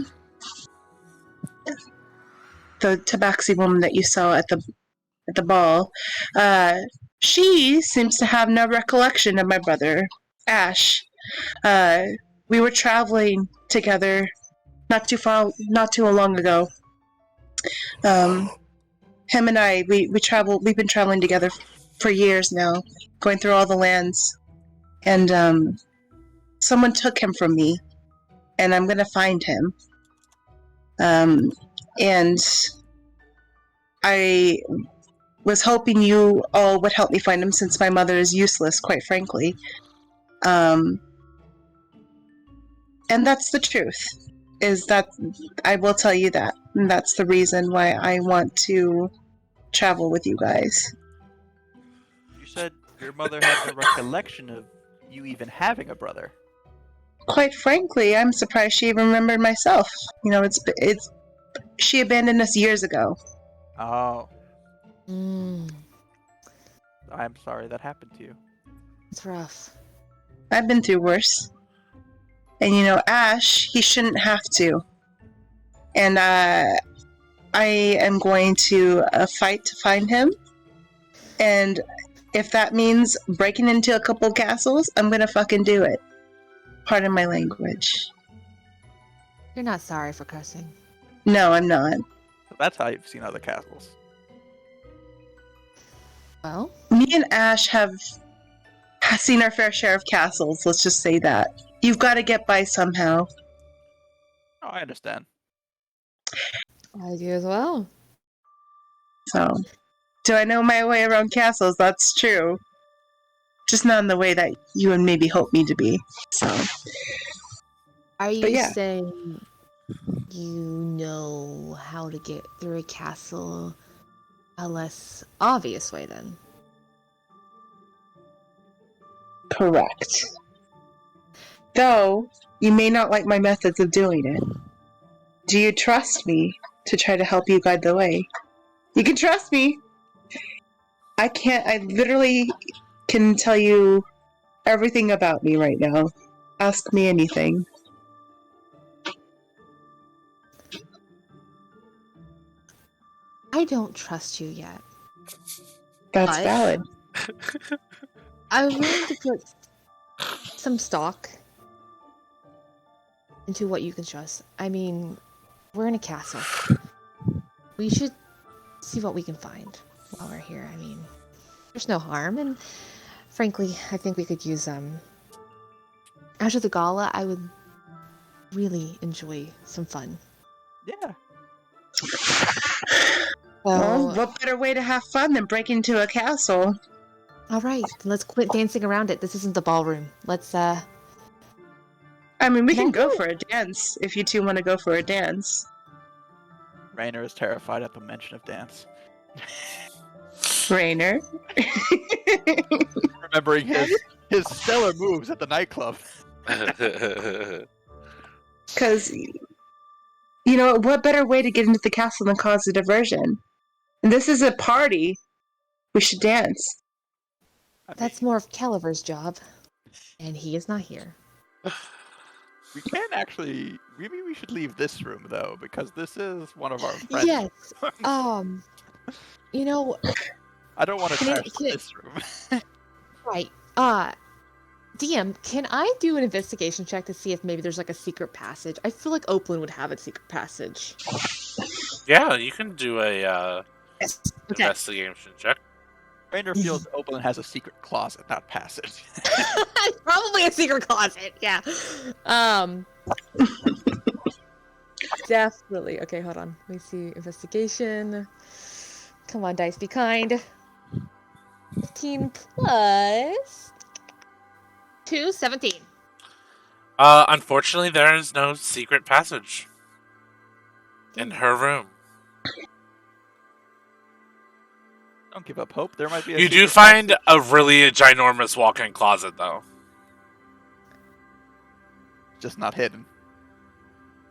the tabaxi woman that you saw at the ball, she seems to have no recollection of my brother, Ash. We were traveling together not too long ago. Him and I, we've been traveling together for years now, going through all the lands. And someone took him from me, and I'm gonna find him. And I was hoping you all would help me find him, since my mother is useless, quite frankly. And that's the truth. Is that I will tell you that. And that's the reason why I want to travel with you guys. You said your mother had no recollection of you even having a brother. Quite frankly, I'm surprised she even remembered myself. You know, it's she abandoned us years ago. Oh, Mm, I'm sorry that happened to you. it's rough. I've been through worse. And you know, Ash, he shouldn't have to. And I am going to fight to find him. And if that means breaking into a couple castles, I'm gonna fucking do it. Pardon my language. You're not sorry for cussing. No, I'm not. So that's how you've seen other castles. Well, Me and Ash have seen our fair share of castles, let's just say that. You've got to get by somehow. Oh, I understand. I do as well. So, do I know my way around castles? That's true. Just not in the way that you would maybe hope me to be. So, Are you yeah. saying you know how to get through a castle a less obvious way then? Correct. Though, you may not like my methods of doing it. Do you trust me to try to help you guide the way? You can trust me! I literally can tell you everything about me right now. Ask me anything. I don't trust you yet. That's But- valid. I'm willing to put some stock into what you can trust. I mean, we're in a castle. We should see what we can find while we're here. I mean, there's no harm, and frankly, I think we could use after the gala, I would really enjoy some fun. Yeah. Well, So, what better way to have fun than break into a castle? all right, let's quit dancing around it. This isn't the ballroom. Let's I mean, we Can I can go do it? for a dance if you two want to go for a dance. Rainer is terrified at the mention of dance. Rainer. Remembering his stellar moves at the nightclub. Because, you know, what better way to get into the castle than cause a diversion? And this is a party. We should dance. That's more of Caliver's job, and he is not here. We can actually. Maybe we should leave this room though, because this is one of our friends. Yes. You know, I don't want to Can I- trash can- this room. right. DM, can I do an investigation check to see if maybe there's like a secret passage? I feel like Oakland would have a secret passage. Yeah, you can do a Okay. investigation check. Rainer feels Oakland has a secret closet, not passage. Probably a secret closet. Yeah. Definitely. Okay, hold on. Let me see. Investigation. Come on, dice, be kind. 15 plus 2, 17. Unfortunately, there is no secret passage in her room. Don't give up hope. There might be a You do secret find passage. a really ginormous walk-in closet, though. Just not hidden.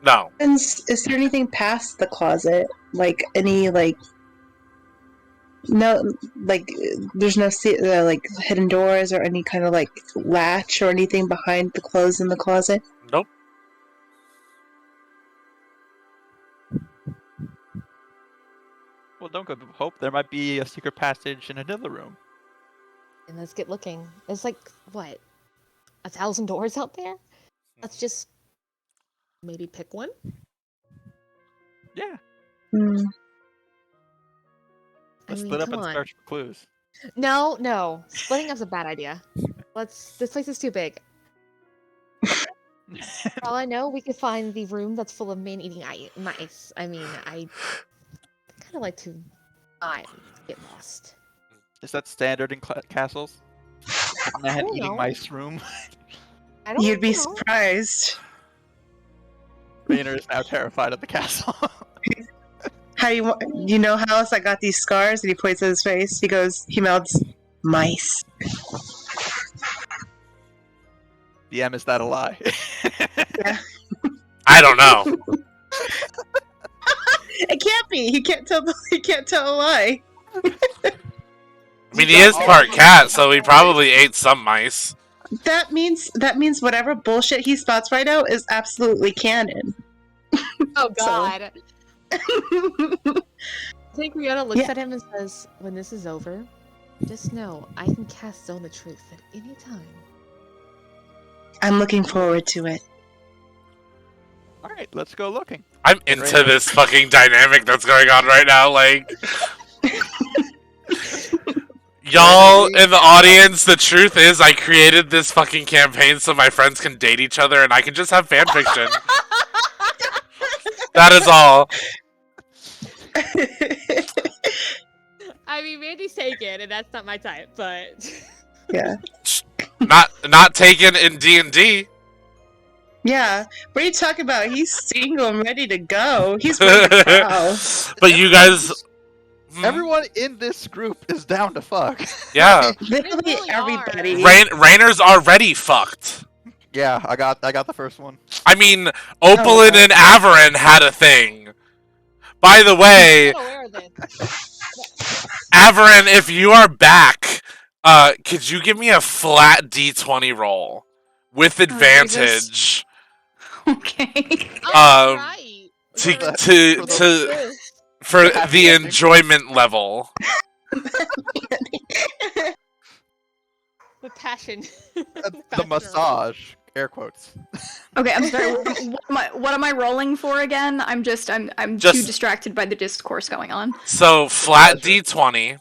No. Is there anything past the closet? Like, any, like... No, like, there's no, like, hidden doors or any kind of, like, latch or anything behind the clothes in the closet? Nope. Well, don't give up hope. There might be a secret passage in another room. And let's get looking. It's like, what? 1,000 doors out there? Let's just maybe pick one? Yeah. Hmm. Let's I mean, split up come and on. search for clues. No. Splitting up's a bad idea. This place is too big. For all I know, we could find the room that's full of man-eating mice. I mean, I kind of like to not get lost. Is that standard in castles? Man don't eating know. mice room. I don't You'd be know. surprised. Rainer is now terrified of the castle. How you know how else I got these scars? And he points at his face. He mouths, mice. DM, is that a lie? I don't know. It can't be. He can't tell a lie. I mean, he is part cat, so he probably ate some mice. That means whatever bullshit he spouts right now is absolutely canon. Oh So- God! I think Rihanna looks Yeah. at him and says, "When this is over, just know I can cast Zone of Truth at any time." I'm looking forward to it. Alright, let's go looking. I'm into this fucking dynamic that's going on right now. Like, y'all in the audience, the truth is I created this fucking campaign so my friends can date each other and I can just have fanfiction. That is all. I mean, Mandy's taken, and that's not my type, but Yeah. Not taken in D&D. Yeah. What are you talking about? He's single and ready to go. He's ready to prowl. But you guys... Everyone in this group is down to fuck. Yeah. Literally really are. everybody. Rainer's already fucked. Yeah, I got the first one. I mean, Opalin and Averin had a thing. By the way, I'm not aware of this. Averin, if you are back, could you give me a flat D20 roll with advantage? Okay. Oh, right. For the enjoyment level. The passion. The massage, air quotes. Okay, I'm sorry. What am I rolling for again? I'm too distracted by the discourse going on. So flat D20.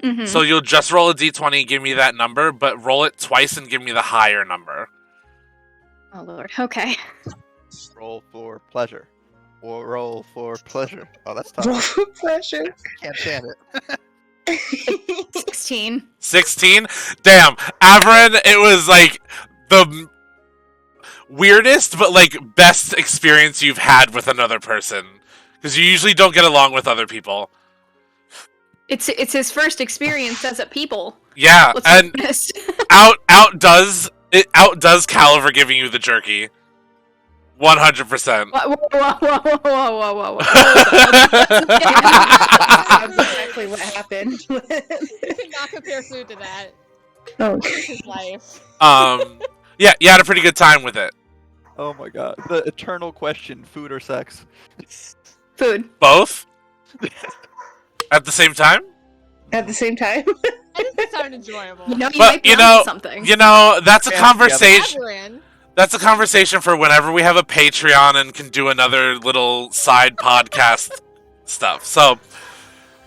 Mhm. So you'll just roll a D20, give me that number, but roll it twice and give me the higher number. Oh lord. Okay. Roll for pleasure. Or roll for pleasure. Oh, that's tough. Roll for pleasure. Can't stand it. 16. 16? Damn, Averin, it was like the weirdest but like best experience you've had with another person. Because you usually don't get along with other people. It's his first experience as a people. Yeah, Let's and be honest. outdoes Caliver giving you the jerky. 100%. Whoa. That's exactly what happened. You cannot compare food to that. Oh. This is life. Yeah, you had a pretty good time with it. Oh my god. The eternal question, food or sex? Food. Both? At the same time? At the same time? That doesn't sound enjoyable. You But, might be you onto know- something. That's a Yeah, conversation. Averin. That's a conversation for whenever we have a Patreon and can do another little side podcast stuff. So,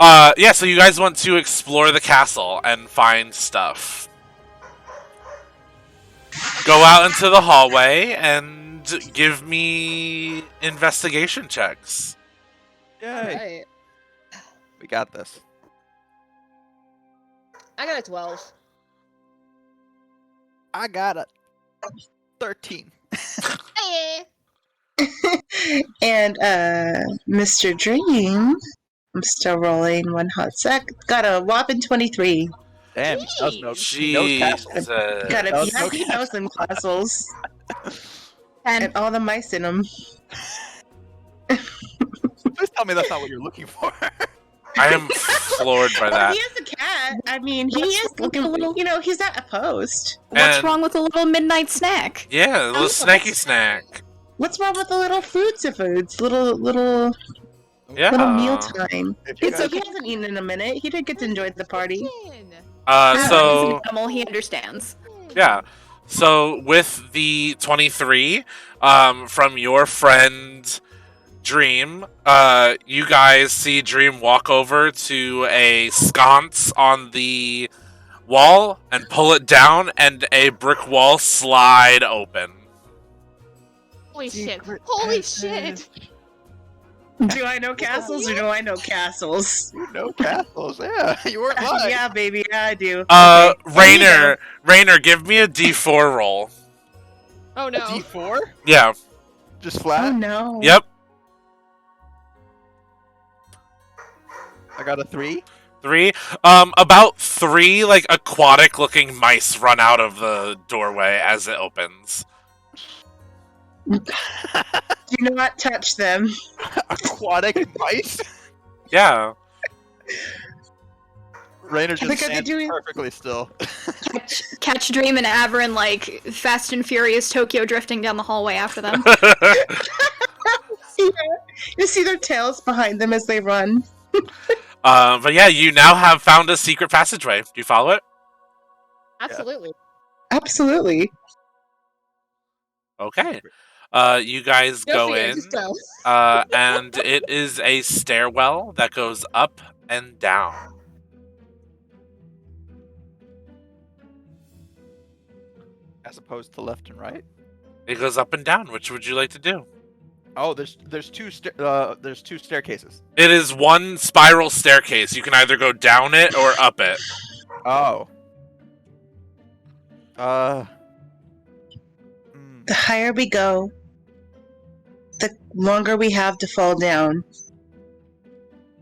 so you guys want to explore the castle and find stuff. Go out into the hallway and give me investigation checks. Yay. Right. We got this. I got a 12. I got a 13. Hey. And Mr. Dream, I'm still rolling one hot sec. Got a whopping 23. Damn, he knows castles. Jesus. Got That was a okay. he knows them castles And and all the mice in them. Please tell me that's not what you're looking for. I am floored by Well, that. he is a cat. I mean, he is looking. He's not opposed. what's And- wrong with a little midnight snack? Yeah, a little snacky snack. What's wrong with the little foods? Little Yeah. mealtime. If you It's guys- okay. He hasn't eaten in a minute. He did get to enjoy the party. Chicken. He's So an animal, he understands. yeah. So with the 23, from your friend Dream, you guys see Dream walk over to a sconce on the wall and pull it down, and a brick wall slide open. Holy shit. Holy shit. Do I know castles or do I know castles? You know castles, yeah. You weren't lying. Yeah, baby, yeah, I do. Okay. Rainer, give me a D4 roll. Oh A no. D4? Yeah. Just Oh flat? no. Yep. I got a 3. 3. About 3 like aquatic-looking mice run out of the doorway as it opens. Do not touch them. Aquatic mice? Yeah. Rainer just Look at they stands doing- perfectly still. Catch Dream and Averin like Fast and Furious Tokyo drifting down the hallway after them. You see their tails behind them as they run. But yeah, you now have found a secret passageway. Do you follow it? Absolutely. Absolutely. Okay. You guys go fear, in, just go. and it is a stairwell that goes up and down. As opposed to left and right. It goes up and down. Which would you like to do? Oh, there's two staircases. It is one spiral staircase. You can either go down it or up it. Oh. The higher we go, the longer we have to fall down.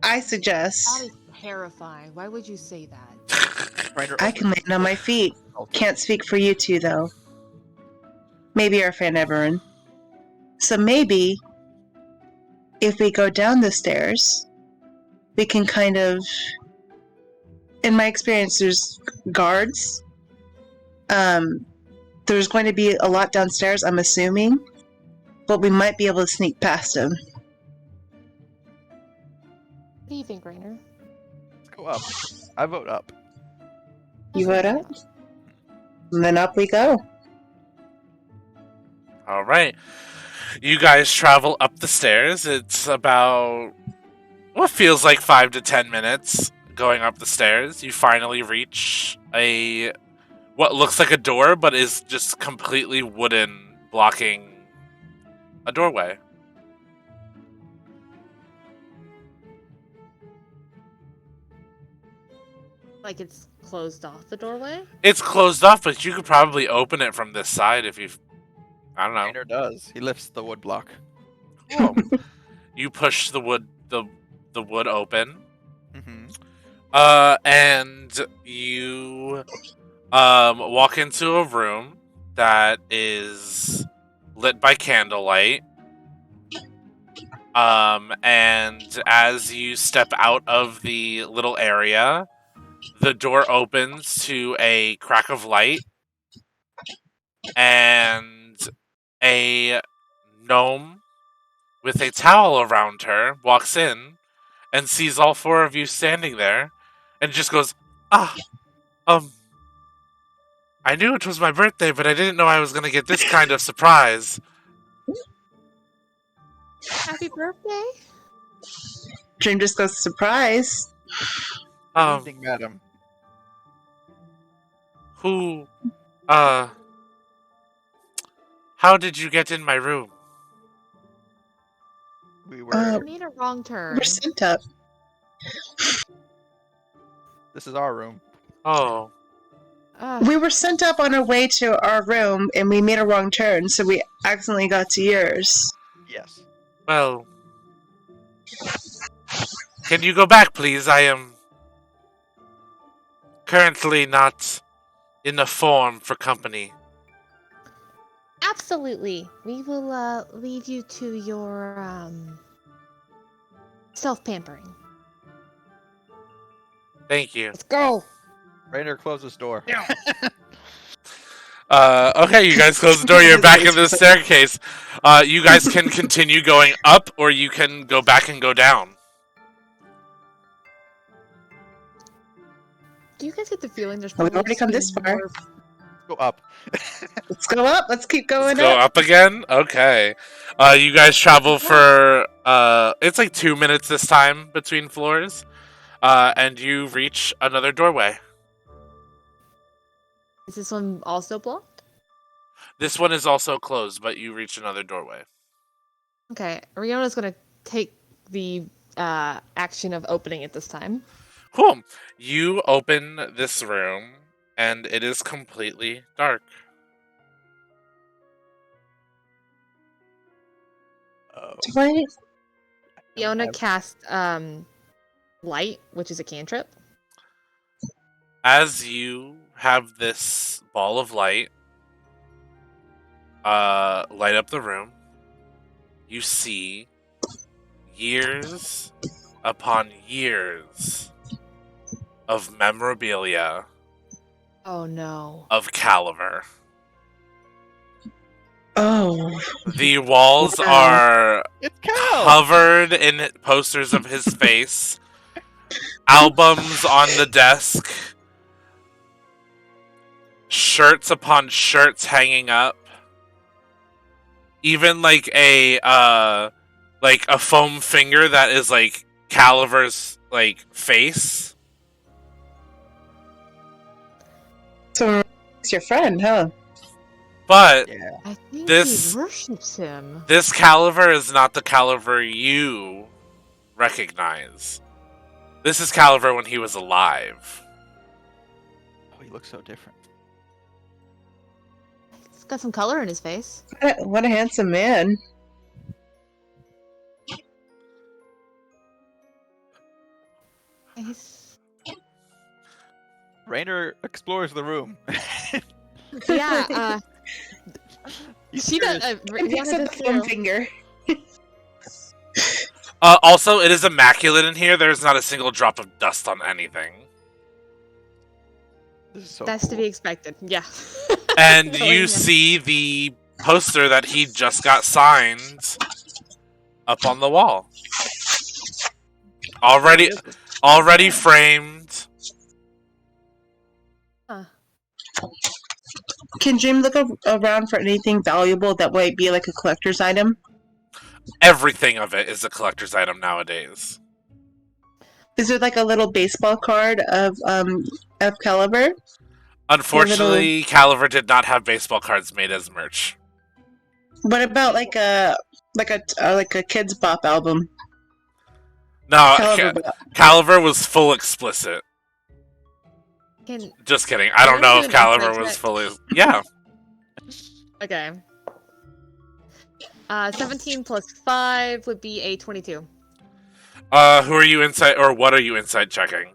I That suggest is terrifying. Why would you say that? Grinder I can land on my feet. Can't speak for you two, though. Maybe our friend Everin. So maybe, if we go down the stairs, we can kind of... In my experience, there's guards. There's going to be a lot downstairs, I'm assuming. But we might be able to sneak past them. What do you think, Rainer? Let's go up. I vote up. You vote up? And then up we go. All right. You guys travel up the stairs. It's about what feels like 5 to 10 minutes going up the stairs. You finally reach what looks like a door, but is just completely wooden, blocking a doorway. Like it's closed off the doorway? It's closed off, but you could probably open it from this side if you... I don't know. Grinder does. He lifts the wood block. Cool. You push the wood open. Mm-hmm. And you walk into a room that is lit by candlelight. And as you step out of the little area, the door opens to a crack of light, and a gnome with a towel around her walks in and sees all four of you standing there and just goes, I knew it was my birthday, but I didn't know I was going to get this kind of surprise. Happy birthday? Dream just goes, surprise. Um, Evening, madam. How did you get in my room? We were. I made a wrong turn. We're sent up. This is our room. Oh, We were sent up on our way to our room, and we made a wrong turn, so we accidentally got to yours. Yes. well. Can you go back, please? I am currently not in a form for company. Absolutely. We will leave you to your self-pampering. Thank you. Let's go. Rainer, close this door. Okay, you guys close the door. You're back in the staircase. You guys can continue going up, or you can go back and go down. Do you guys get the feeling there's Well, we've probably already just come gonna this be far. more- Go up. Let's go up. Let's keep going Let's go up again? Okay. You guys travel for, it's like 2 minutes this time between floors. And you reach another doorway. Is this one also blocked? This one is also closed, but you reach another doorway. Okay, Riona's gonna take the action of opening it this time. Cool. You open this room, and it is completely dark. Oh. What? Riona casts light, which is a cantrip. As you have this ball of light light up the room, you see years upon years of memorabilia Oh no. of Caliver. Oh. The walls Wow. are It's Cal! covered in posters of his face, albums on the desk, shirts upon shirts hanging up, even like a foam finger that is like Caliver's like face. So it's your friend, huh? But Yeah. I think This- he worships him. this Caliver is not the Caliver you recognize. This is Caliver when he was alive. Oh, he looks so different. He's got some color in his face. What a handsome man. He's... Rainer explores the room. Yeah, He's she does. curious. Picks up the foam finger. Also, it is immaculate in here. There's not a single drop of dust on anything. This is so That's to cool. be expected. Yeah. And Really, you yeah. see the poster that he just got signed up on the wall. Already framed. Can Jim look around for anything valuable that might be like a collector's item? Everything of it is a collector's item nowadays. Is there like a little baseball card of Caliber? Unfortunately, Caliver did not have baseball cards made as merch. What about like a Kids Bop album? No, Caliber Bop. Caliver was full explicit. Can... Just kidding. I don't Can I know do if an Caliver insight was check? fully. Yeah. Okay. 17 plus 5 would be a 22. Who are you inside, or what are you inside checking?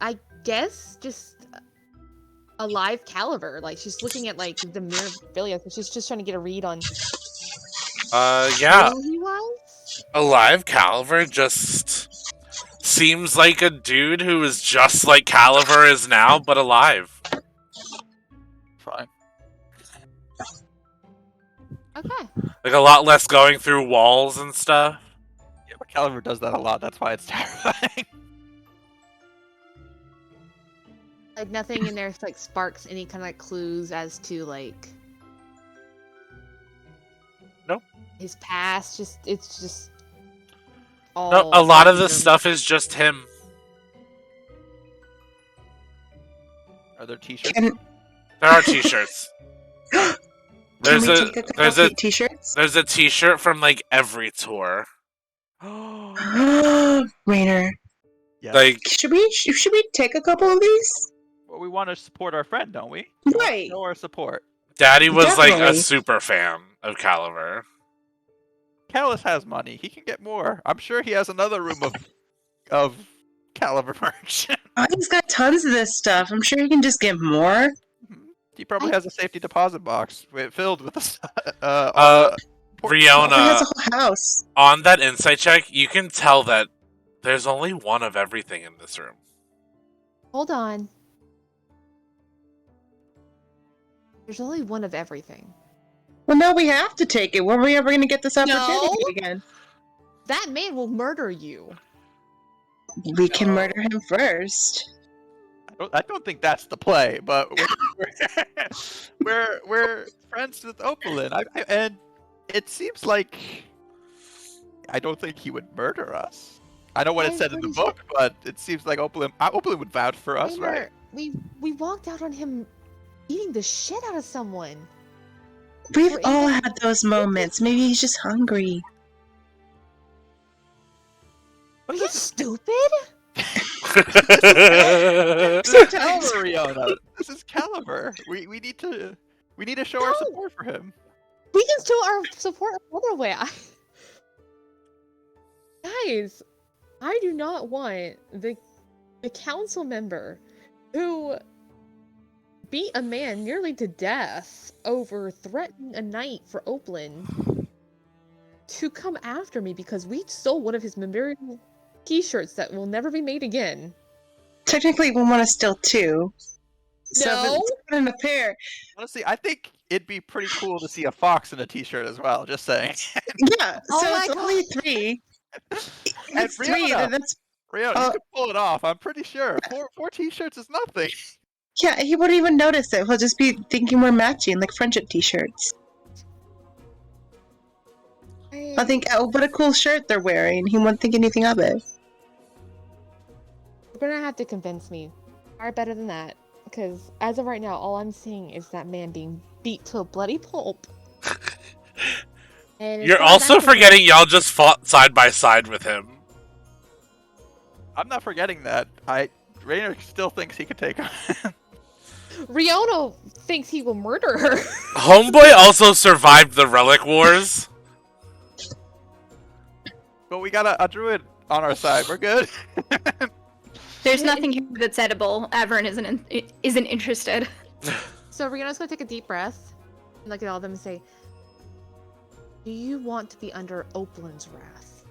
I guess just a live Caliber. Like, she's looking at, like, the memorabilia, so she's just trying to get a read on Yeah. who he was? Alive Caliver just seems like a dude who is just like Caliver is now, but alive. Fine. Okay. Like a lot less going through walls and stuff. Yeah, but Caliber does that a lot. That's why it's terrifying. Like, nothing in there, like, sparks any kind of, like, clues as to, like... Nope. His past, it's just... all... No, a lot of random. this stuff is just him. Are there t-shirts? Can There are t-shirts. There's we a take a couple there's a cute t-shirts? there's a t-shirt from like every tour. Rainer, Yeah. Like should we take a couple of these? Well, we want to support our friend, don't we? Right. Show our support. Daddy was like a Definitely. super fan of Caliver. Callus has money. He can get more. I'm sure he has another room of Caliber merch. Oh, he's got tons of this stuff. I'm sure he can just get more. He probably has a safety deposit box filled with the Oh, he has Riona, a whole house. on that insight check, you can tell that there's only one of everything in this room. Hold on. There's only one of everything. Well, now we have to take it. When are we ever going to get this opportunity No. again? That man will murder you. We can No. murder him first. I don't think that's the play, but we're friends with Opalin, and it seems like I don't think he would murder us. I know what it I'm said in the pretty sure- book, but it seems like Opalin would vouch for us, right? We walked out on him eating the shit out of someone. We've We're all in- had those moments. Maybe he's just hungry. Are you stupid? Sometimes. Riona, this is Caliber. We need to show our No. support for him. We can show our support another way. Guys, I do not want the council member who beat a man nearly to death over threatening a knight for Oakland to come after me because we stole one of his memorial t-shirts that will never be made again. Technically, we want to steal two. So No. if it's in a pair. Honestly, I think it'd be pretty cool to see a fox in a t-shirt as well. Just saying. Yeah, Oh so my it's God. only three. And That's three. Riona, That's Riona, you can pull it off. I'm pretty sure. Four t-shirts is nothing. yeah. He wouldn't even notice it. He'll just be thinking we're matching, like friendship T-shirts. I think, oh, what a cool shirt they're wearing. He wouldn't think anything of it. You're gonna have to convince me. Far better than that. Because as of right now, all I'm seeing is that man being beat to a bloody pulp. And as You're far as also I'm concerned- forgetting y'all just fought side by side with him. I'm not forgetting that. Rainer still thinks he could take her. Riona thinks he will murder her. Homeboy also survived the Relic Wars. But we got a druid on our side. We're good. There's nothing here that's edible. Avern isn't interested. So Riona's gonna take a deep breath and look at all of them and say, "Do you want to be under Oplin's wrath?"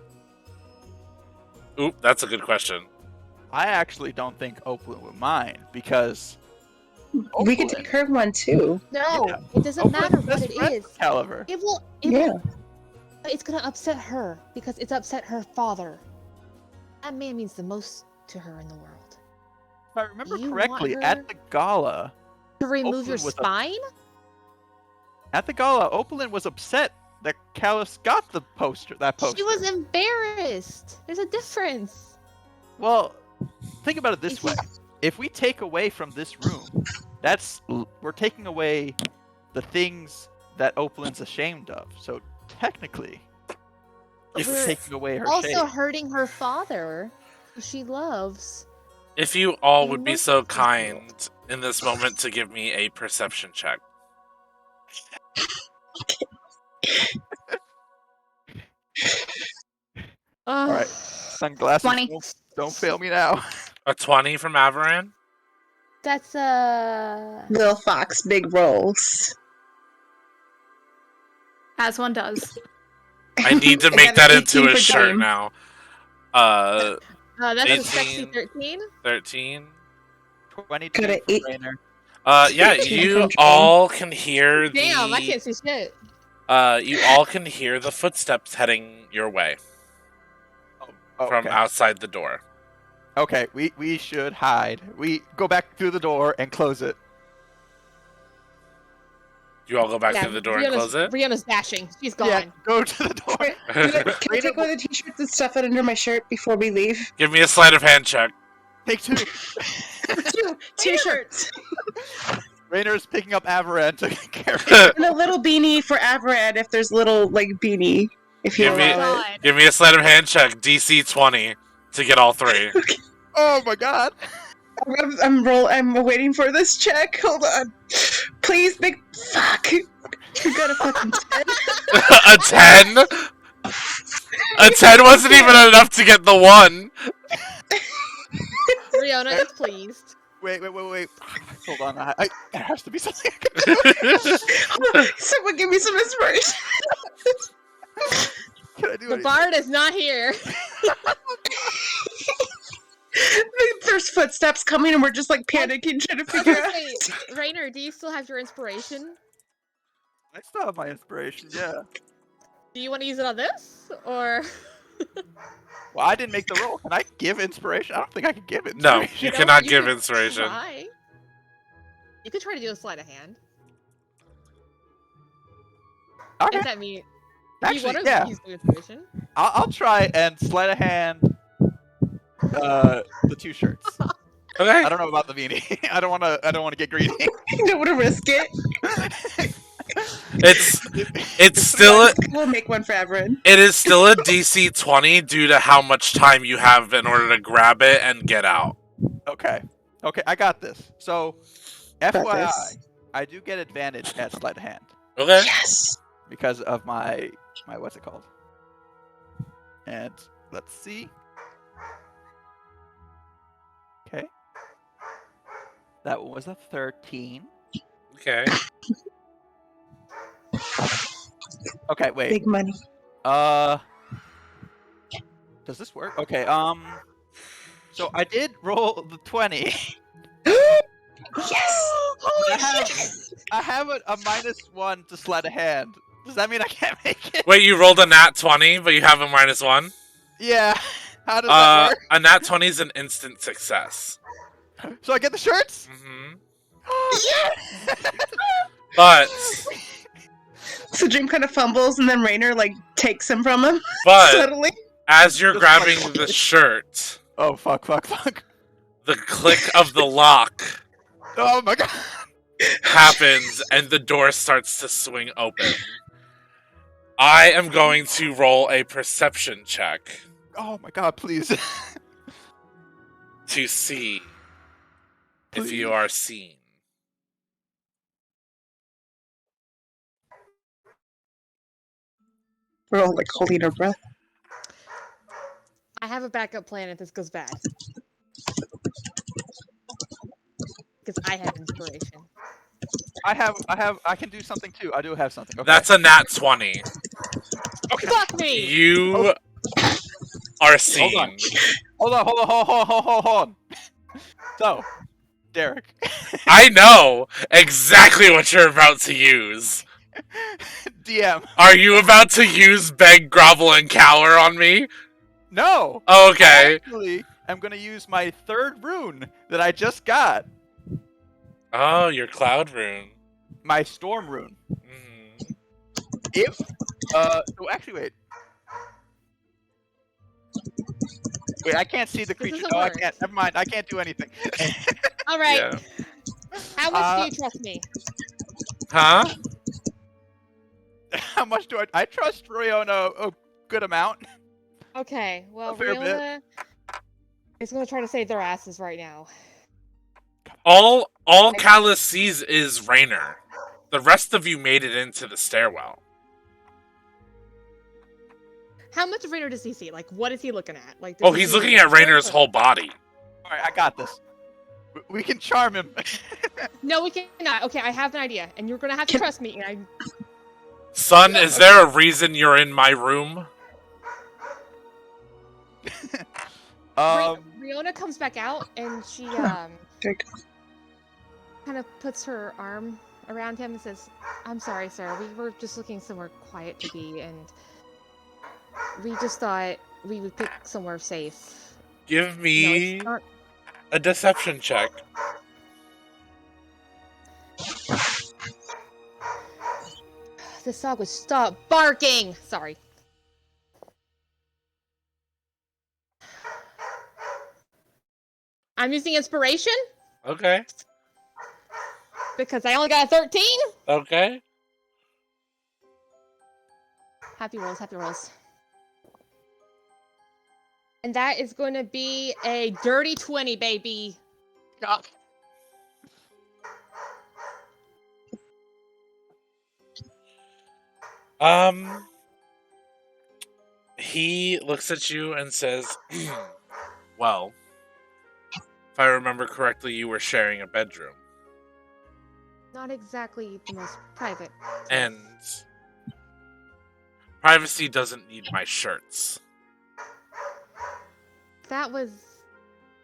Oop, that's a good question. I actually don't think Oplin would mind because We could take her one too. No, Yeah. it doesn't Oplin's matter what best it friend is. with Caliver. It will. Yeah. It's gonna upset her because it's upset her father. That man means the most to her in the world. If I remember You correctly, want her- at the gala, To remove your Opalyn was spine? Opalyn was upset that Callus got the poster. She was embarrassed. There's a difference. Well, think about it this If way: you- if we take away from this room, we're taking away the things that Opalyn's ashamed of. So technically, we're We're taking away her Also shame. hurting her father, who she loves. If you all You would be must so be kind in this moment to give me a perception check. All right, sunglasses. 20. Don't fail me now. A 20 from Avaran? That's Lil Fox, big rolls. As one does. I need to I make got that an into 18 a for shirt Dame. now. that's a sexy 18. 13. 13. 22 Got an for 8. Rainer. Yeah, 18 you from Dame. all can hear Damn, I the can't see shit. you all can hear the footsteps heading your way from Okay. outside the door. Okay, we should hide. We go back through the door and close it. You all go back through the door and close it? Rihanna's dashing. She's Yeah, gone. go to the door. Can I take one of the t-shirts and stuff it under my shirt before we leave? Give me a sleight of hand check. Take two. Two t-shirts. Rainer's picking up Avaran to carry. And a little beanie for Averad if there's a little, like, beanie. If you Give me- allow it. God. Give me a sleight of hand check, DC 20, to get all three. Oh my god. I'm waiting for this check. Hold on. Please, big fuck. You got a fucking 10. A 10? A 10 wasn't even enough to get the 1. Rihanna is pleased. Wait. Hold on. There has to be something I can do. Someone give me some inspiration. Can I do The anything? bard is not here. There's footsteps coming and we're just like panicking trying to figure out. Wait, Rainer, do you still have your inspiration? I still have my inspiration, yeah. Do you want to use it on this? Or. Well, I didn't make the roll. Can I give inspiration? I don't think I can give No, inspiration. you know, cannot you give could inspiration. Try. You could try to do a sleight of hand. Okay. If that means. Do you Actually, want to yeah. use the inspiration? I'll try and sleight of hand the two shirts. Okay. I don't know about the beanie. I don't want to get greedy. You don't want to risk it. It's still We'll make one for Everett. it is still a DC 20 due to how much time you have in order to grab it and get out. Okay, I got this. So, Got FYI, this. I do get advantage at sleight of hand Okay. Yes. because of my what's it called? And let's see. Okay, that one was a 13. Okay. Okay, wait. Big money. Does this work? Okay, so I did roll the 20. Yes. I have a -1 to sleight of hand. Does that mean I can't make it? Wait, you rolled a nat 20, but you have a -1? Yeah. How does that work? A nat 20 is an instant success. So I get the shirts? hmm Yeah. But So Jim kind of fumbles and then Rainer like takes him from him but subtly. as you're Just grabbing like- the shirt, Oh fuck. the click of the lock Oh my god! happens, and the door starts to swing open. I am going to roll a perception check Oh my god, please. to see if Please. you are seen. We're all like holding our breath. I have a backup plan if this goes bad. Because I have inspiration. I can do something too. I do have something. Okay. That's a nat 20. Okay. Fuck me! You are seen. Hold on. So, Derek. I know exactly what you're about to use. DM. Are you about to use beg, grovel, and cower on me? No. Okay. Actually, I'm gonna use my third rune that I just got. Oh, your cloud rune. My storm rune. Mhm. If so actually wait, I can't see the creature. doesn't No, I work. can't. Never mind. I can't do anything. All right. Yeah. How much do you trust me? Huh? How much do I trust Riona a good amount? Okay, well, A fair bit. Riona is going to try to save their asses right now. All Callus sees is Raynor. The rest of you made it into the stairwell. How much of Raynor does he see? Like, what is he looking at? Like, Oh, he's looking at Raynor's whole body. All right, I got this. We can charm him. No, we cannot. Okay, I have an idea, and you're going to have to trust me. And Son, is there a reason you're in my room? Riona comes back out, and she kind of puts her arm around him and says, "I'm sorry, sir. We were just looking somewhere quiet to be, and we just thought we would pick somewhere safe." Give me it's not... a deception check. This dog would stop barking! Sorry. I'm using inspiration Okay. because I only got a 13. Okay. Happy rolls. And that is going to be a dirty 20, baby. God. He looks at you and says, well, if I remember correctly, you were sharing a bedroom. Not exactly the most private. And privacy doesn't need my shirts. That was...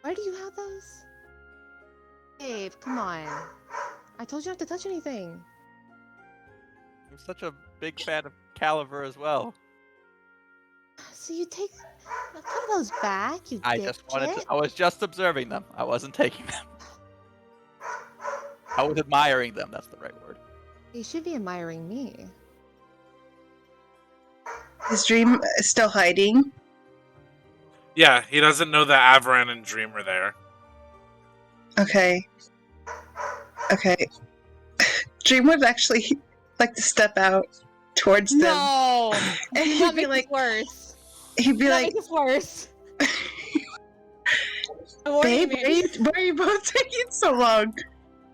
Why do you have those? Babe, come on. I told you not to touch anything. I'm such a big fan of Caliver as well. So you take... Put those back, you I was just observing them. I wasn't taking them. I was admiring them. That's the right word. You should be admiring me. Is Dream still hiding? Yeah, he doesn't know that Avaran and Dream are there. Okay. Dream would actually like to step out towards them. No! And he'd That be makes like, it worse. he'd be That like, makes it worse. What do you babe, mean? why are you both taking so long?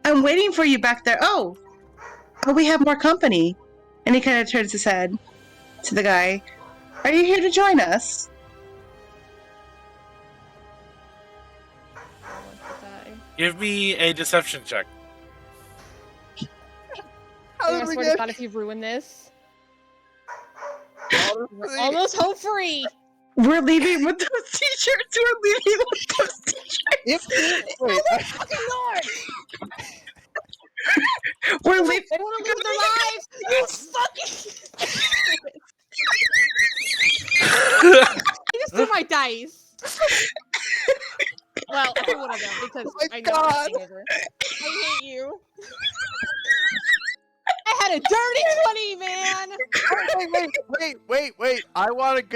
I'm waiting for you back there. Oh, we have more company. And he kind of turns his head to the guy. Are you here to join us? I want to die. Give me a deception check. I swear to God, if you ruin this, we're almost home free. We're leaving with those t-shirts. We're leaving with those t-shirts. Wait, Fucking Lord! We're leaving. They don't want to lose their lives! You fucking... I just threw my dice. Well, I threw one of them because Oh my I know God. I'm over. I hate you. I had a dirty 20, man! wait. I want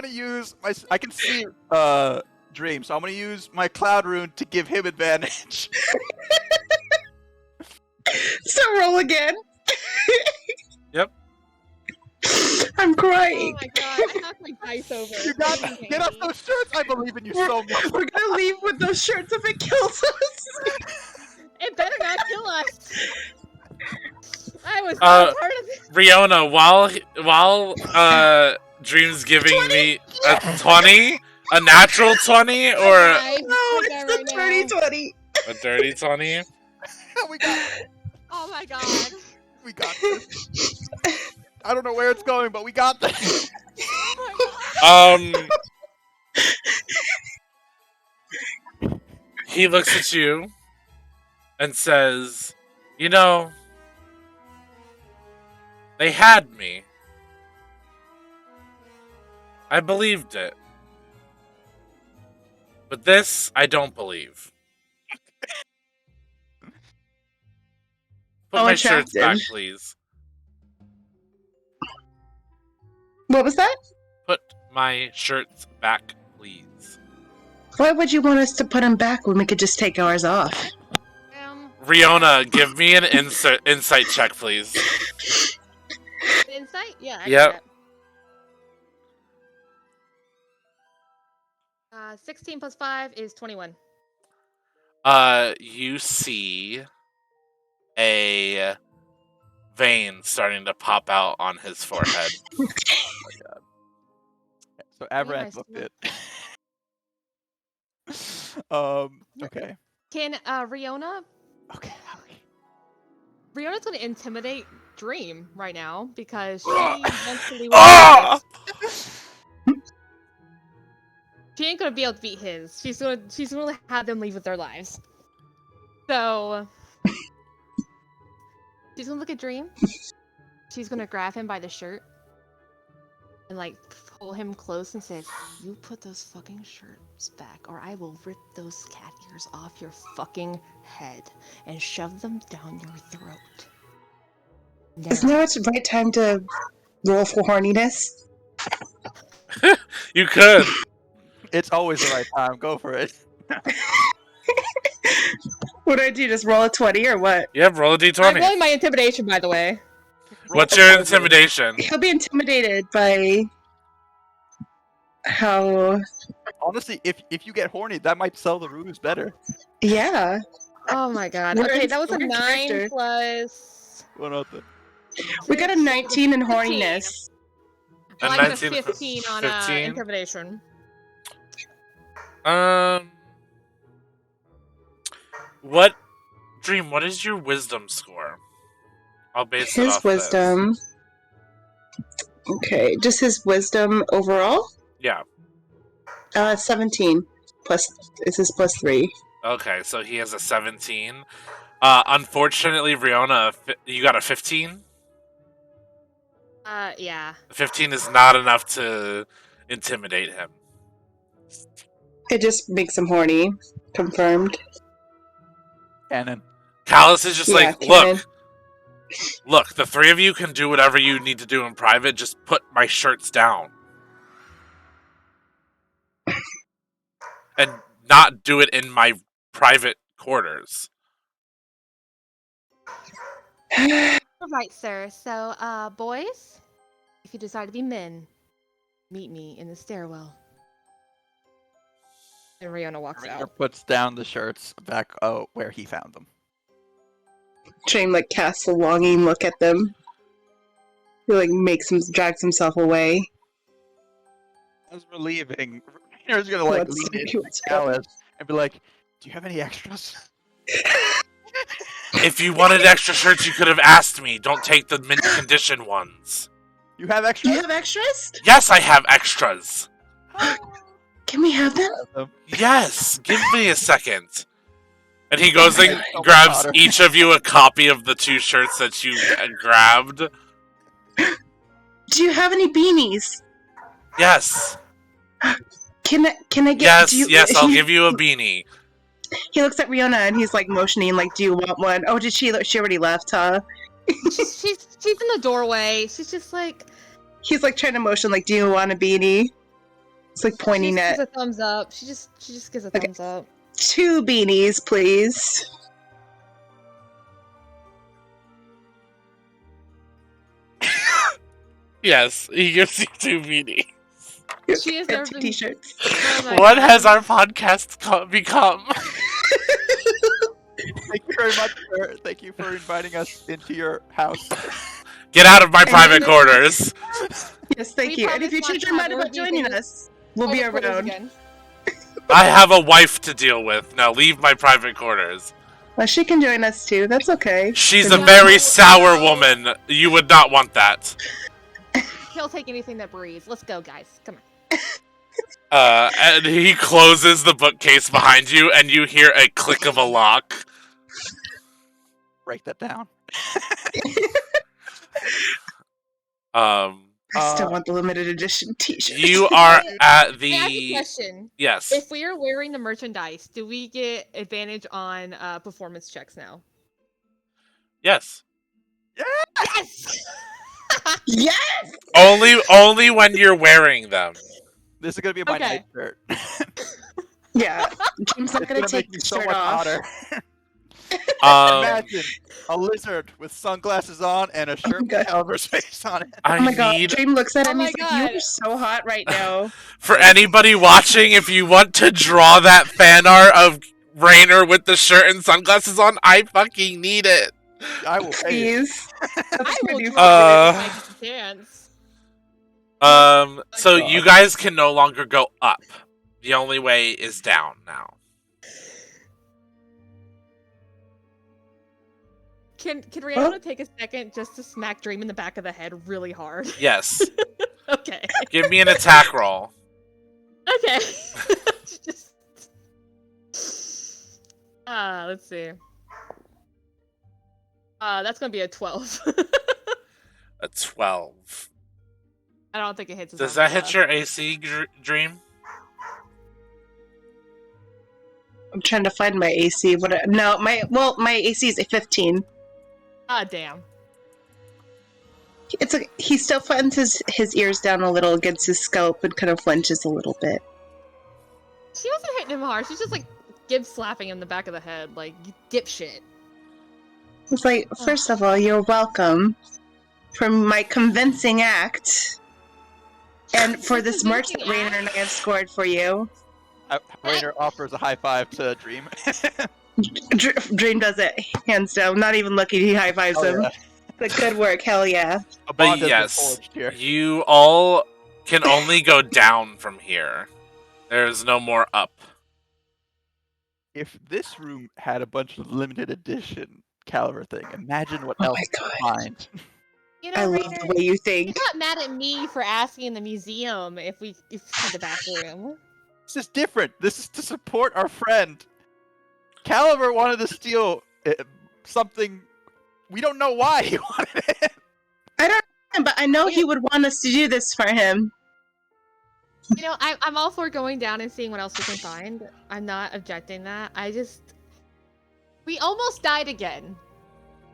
to use my. I can see Dream, so I'm gonna use my cloud rune to give him advantage. So roll again. Yep. I'm Oh crying. my god, I knocked my dice over. You got Please, Get off Katie. those shirts! I believe in you so much. We're gonna leave with those shirts if it kills us. It better not kill us. I was Uh, not part of it. Riona, while Dream's giving 20? me a 20, a natural 20, or I No, died it's right the now. 2020. a dirty 20. We got Oh my god. We got this. I don't know where it's going, but we got this. Oh my god. He looks at you and says, "You know, they had me. I believed it. But this, I don't believe. Put How my shirts back, attractive. please. What was that? Put my shirts back, please." Why would you want us to put them back when we could just take ours off? Riona, give me an insight check, please. Insight? Yeah. I Yep. got that. 16 plus 5 is 21. You see a vein starting to pop out on his forehead. Oh my god. So Abraham nice. booked it. Okay. Can Riona? Okay. Riona's gonna intimidate Dream right now because she wants to leave with Ah! his. She ain't gonna be able to beat his. She's gonna have them leave with their lives. So she's gonna look at Dream. She's gonna grab him by the shirt and like pull him close and say, "You put those fucking shirts back, or I will rip those cat ears off your fucking head and shove them down your throat." Isn't Now. that the right time to roll for horniness? You could. It's always the right time. Go for it. What do I do? Just roll a 20 or what? Yep, roll a I'm d20. rolling my intimidation, by the way. What's your intimidation? He'll be intimidated by how. Honestly, if you get horny, that might sell the ruse better. Yeah. Oh my god. We're Okay, in- that was a we're in 9 character. plus. What else? We got a 19 in 15. horniness. Well, A I got a 19 for 15 on 15? intimidation. What, Dream, what is your wisdom score? I'll base it His off wisdom. Okay, just his wisdom overall? This. Yeah. 17. Plus, this is plus 3. Okay, so he has a 17. Unfortunately, Riona, you got a 15? Yeah. 15 is not enough to intimidate him. It just makes him horny. Confirmed. Cannon. Callus is just Yeah, like, canon. look, the three of you can do whatever you need to do in private, just put my shirts down. And not do it in my private quarters. All right, sir. So, boys, if you decide to be men, meet me in the stairwell. And Riona walks Ringer out. puts down the shirts back where he found them. Train like casts a longing look at them. He like drags himself away. As we're leaving, Ringer's gonna like Let's lean see into what's going Alice and be like, "Do you have any extras?" If you wanted extra shirts, you could have asked me. Don't take the mint condition ones. You have Do extras? you have extras? Yes, I have extras. Can we have them? Yes, give me a second. And he goes and Oh my grabs God. each of you a copy of the 2 shirts that you grabbed. Do you have any beanies? Yes, Can I get? yes, do you, yes, I'll give you a beanie. He looks at Riona and he's like motioning, like, "Do you want one?" Oh, did she? She already left, huh? she's in the doorway. She's just like He's like trying to motion, like, "Do you want a beanie?" It's like she pointing just at gives a thumbs up. She just gives a Okay. thumbs up. 2 beanies, please. Yes, he gives you 2 beanies. She has And never 2 been. t-shirts. Oh my What God. has our podcast become? Thank you very much, sir. Thank you for inviting us into your house. Get out of my And private then- quarters. Yes, thank We you. And if promise you not change to your have mind about anything joining to- us, we'll be Private quarters around. again. I have a wife to deal with. Now leave my private quarters. Well, she can join us too. That's okay. She's Then a you- very sour no. woman. You would not want that. He'll take anything that breathes. Let's go, guys. Come on. And he closes the bookcase behind you, and you hear a click of a lock. Write that down. Um, I still want the limited edition t-shirt. you are at Can I ask a the question? yes. If we are wearing the merchandise, do we get advantage on performance checks now? Yes. Yes! Yes! Only when you're wearing them. This is gonna be my Okay. night shirt. Yeah. James not It's gonna gonna take make me the so shirt much off. hotter. Um, Imagine a lizard with sunglasses on and a shirt God. with Caliber's face on it. I Oh my god, need Dream looks at Oh him, my he's like, God. you are so hot right now. for anybody watching, if you want to draw that fan art of Rainer with the shirt and sunglasses on, I fucking need it. I will pay you. Please. That's I my will new draw favorite. it if I get the chance. So God. you guys can no longer go up. The only way is down now. Can Rihanna take a second just to smack Dream in the back of the head really hard? Yes. Okay. Give me an attack roll. Okay. Just... let's see. That's gonna be a 12. A 12. I don't think it hits. Does that hit your AC, Dream? I'm trying to find my AC. No, my AC is a 15. Ah, damn. It's like he still flattens his ears down a little against his scalp and kind of flinches a little bit. She wasn't hitting him hard. She's just like slapping him in the back of the head, like you dipshit. It's like, first of all, you're welcome for my convincing act, and for this merch that Convincing Rainer and I have scored for you. Rainer offers a high five to Dream. Dream does it hands down, not even looking. He high fives Oh, him. yeah. But good work, hell yeah. A But bond has been yes, forged here. you all can only go down from here. There's no more up. If this room had a bunch of limited edition Caliber thing, imagine what Oh else my you God. could find. You I know, love Rainer, the way you you're think. not mad at me for asking in the museum if we see the back room. This is different. This is to support our friend. Caliber wanted to steal something. We don't know why he wanted it. I don't know, but I know he would want us to do this for him. You know, I'm all for going down and seeing what else we can find. I'm not objecting that. We almost died again.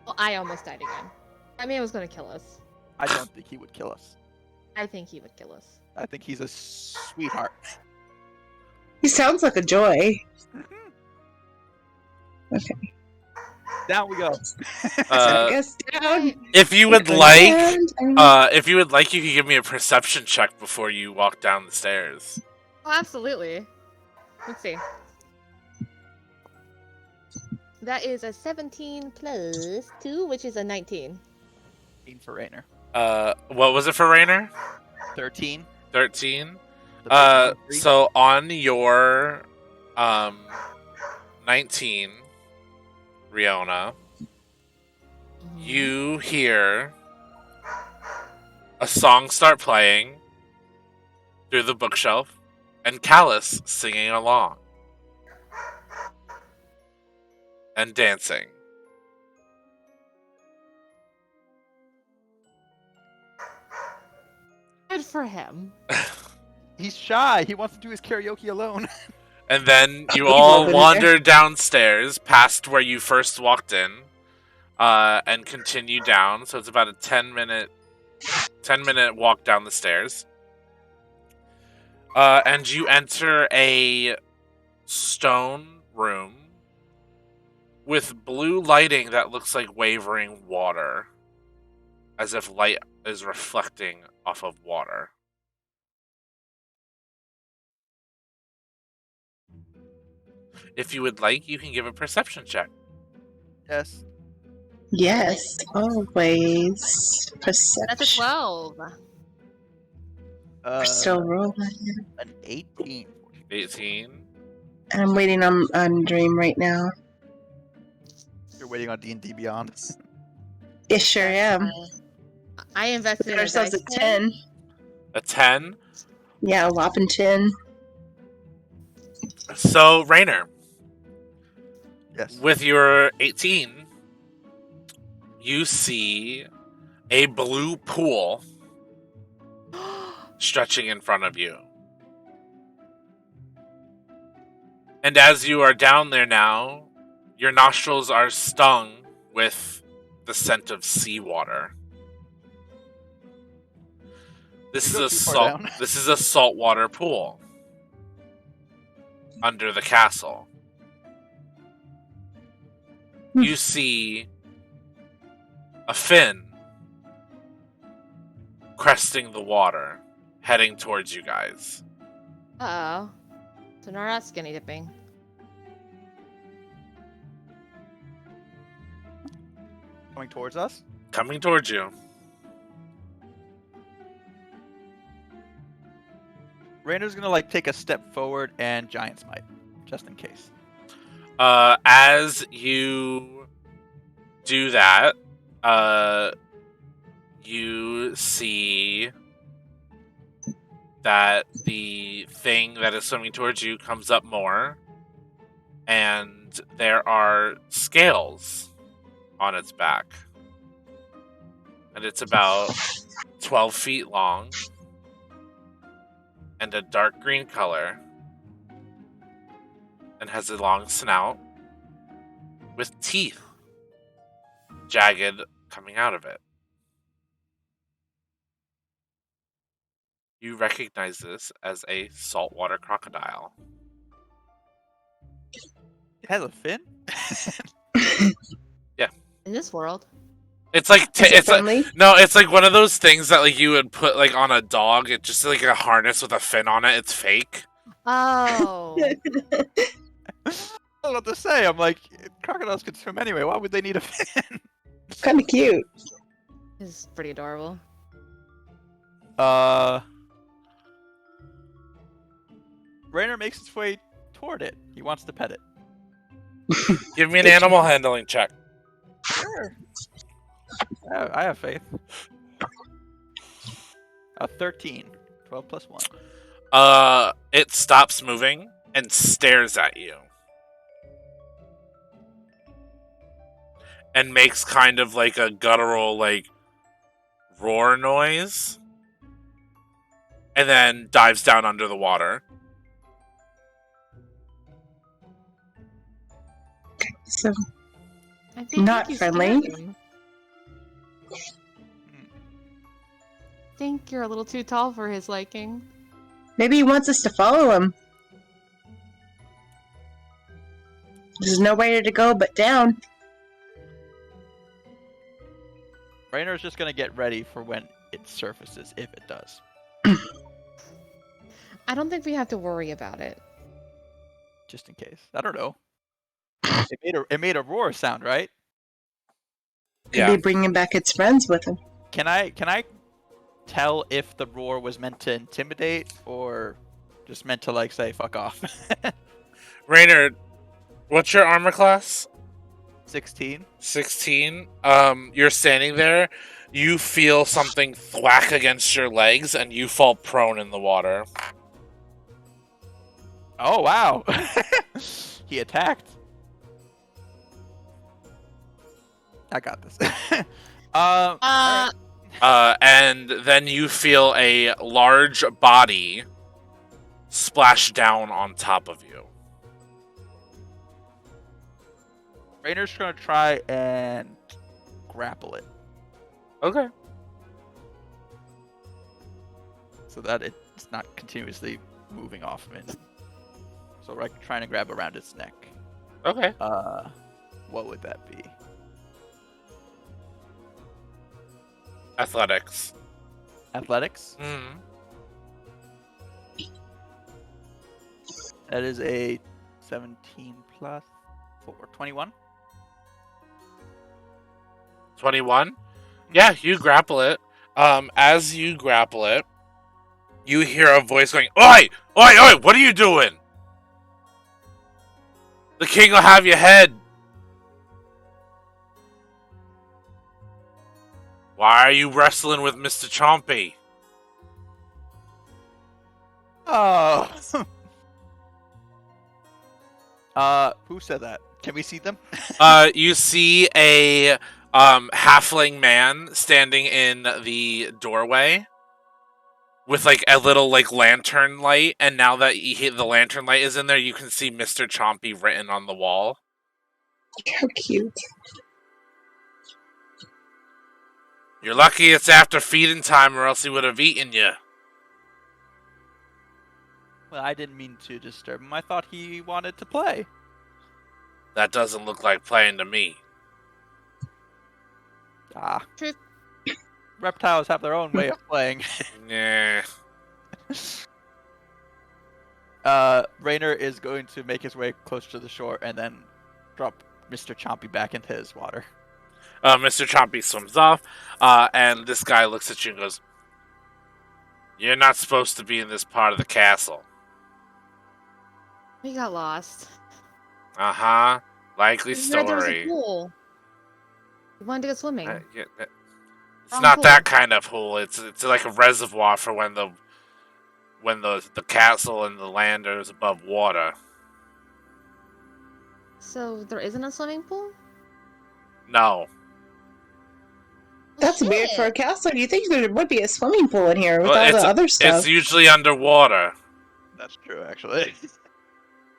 Well, I almost died again. That man was gonna kill us. I don't think he would kill us. I think he would kill us. I think he's a sweetheart. He sounds like a joy. Okay. Down we go. So I guess down. If you would Down, like, down. if you would like, you could give me a perception check before you walk down the stairs. Oh, absolutely. Let's see. That is a 17 plus 2, which is a 19. 13 for Rainer. What was it for Rainer? 13. 13. The big three. So on your 19, Riona, you hear a song start playing through the bookshelf and Callus singing along and dancing. Good for him. He's shy. He wants to do his karaoke alone. And then you He's all over wander downstairs past where you first walked in, and continue down. So it's about a 10-minute walk down the stairs. And you enter a stone room with blue lighting that looks like wavering water, as if light is reflecting off of water. If you would like, you can give a perception check. Yes. Yes, always. That's a Perception. 12. We're still rolling. An 18. 18. I'm waiting on Dream right now. You're waiting on D&D Beyond. Yeah, sure am. I invested Got in a ourselves dice a pen. 10. A 10. Yeah, a whopping 10. So, Rainer, Yes. with your 18, you see a blue pool stretching in front of you. And as you are down there now, your nostrils are stung with the scent of seawater. This You is go a too far salt. down. This is a saltwater pool under the castle. You see a fin cresting the water, heading towards you guys. Uh-oh. So now that's skinny dipping. Coming towards us. Coming towards you. Rainer's gonna like take a step forward and giant smite, just in case. As you do that, you see that the thing that is swimming towards you comes up more, and there are scales on its back. And it's about 12 feet long and a dark green color and has a long snout with teeth jagged coming out of it. You recognize this as a saltwater crocodile. It has a fin. In this world. It's like Is it it's like friendly? no, it's like one of those things that like you would put like on a dog. It's just like a harness with a fin on it. It's fake. Oh. I don't know what to say. I'm like, crocodiles can swim anyway. Why would they need a fin? Kind of cute. This is pretty adorable. Rainer makes his way toward it. He wants to pet it. Give me an animal handling check. Sure. I have faith. 13. 12 plus 1. It stops moving and stares at you. And makes kind of like a guttural, like, roar noise. And then dives down under the water. So, I think Not you friendly. scared him. I think you're a little too tall for his liking. maybe he wants us to follow him. There's nowhere to go but down. Rainer's just gonna get ready for when it surfaces, if it does. I don't think we have to worry about it. Just in case. I don't know. It made a roar sound, right? Could Yeah. be bringing back its friends with him. Can I tell if the roar was meant to intimidate or just meant to like say fuck off? Rainer, what's your armor class? 16. 16. You're standing there. You feel something thwack against your legs, and you fall prone in the water. Oh wow. He attacked. I got this. Alright. And then you feel a large body splash down on top of you. Rainer's gonna try and grapple it Okay. so that it's not continuously moving off of it. So like trying to grab around its neck. Okay. What would that be? Athletics. Athletics. Mm. That is a 17 plus 4, 21. 21. Yeah, you grapple it. As you grapple it, you hear a voice going, "Oi! Oi! Oi! What are you doing? The king will have your head." Why are you wrestling with Mr. Chompy? Oh. Who said that? Can we see them? You see a halfling man standing in the doorway with like a little like lantern light, and now that the lantern light is in there, you can see Mr. Chompy written on the wall. How cute. You're lucky it's after feeding time, or else he would have eaten you. Well, I didn't mean to disturb him. I thought he wanted to play. That doesn't look like playing to me. Ah. Truth. Reptiles have their own way of playing. Nah. Rainer is going to make his way close to the shore and then drop Mr. Chompy back into his water. Mr. Chompy swims off, and this guy looks at you and goes, "You're not supposed to be in this part of the castle." We got lost. Uh-huh. Likely We heard there was a story. pool. We wanted to go swimming. Yeah, it's Wrong not pool. that kind of pool. It's like a reservoir for when the castle and the land is above water. So there isn't a swimming pool? No. That's weird for a Shit. castle. You think there would be a swimming pool in here with Well, all the other stuff? It's usually underwater. That's true, actually.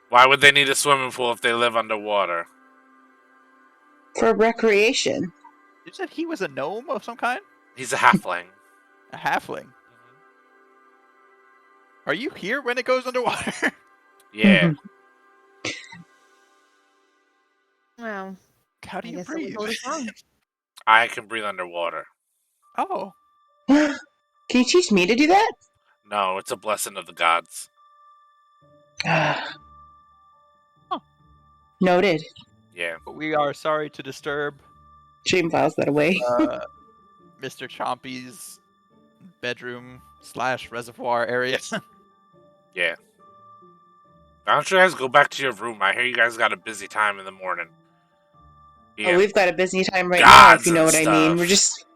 Why would they need a swimming pool if they live underwater? For recreation. You said he was a gnome of some kind? He's a halfling. A halfling. Are you here when it goes underwater? Yeah. Well, How do I you guess breathe? it was wrong. I can breathe underwater. Oh. Can you teach me to do that? No, it's a blessing of the gods. Noted. Yeah. But we are sorry to disturb Shame files that away. Mr. Chompy's bedroom / reservoir area. Yeah. Why don't you guys go back to your room? I hear you guys got a busy time in the morning. Oh, we've got a busy time right now, Gods if you know and what I mean. stuff. We're just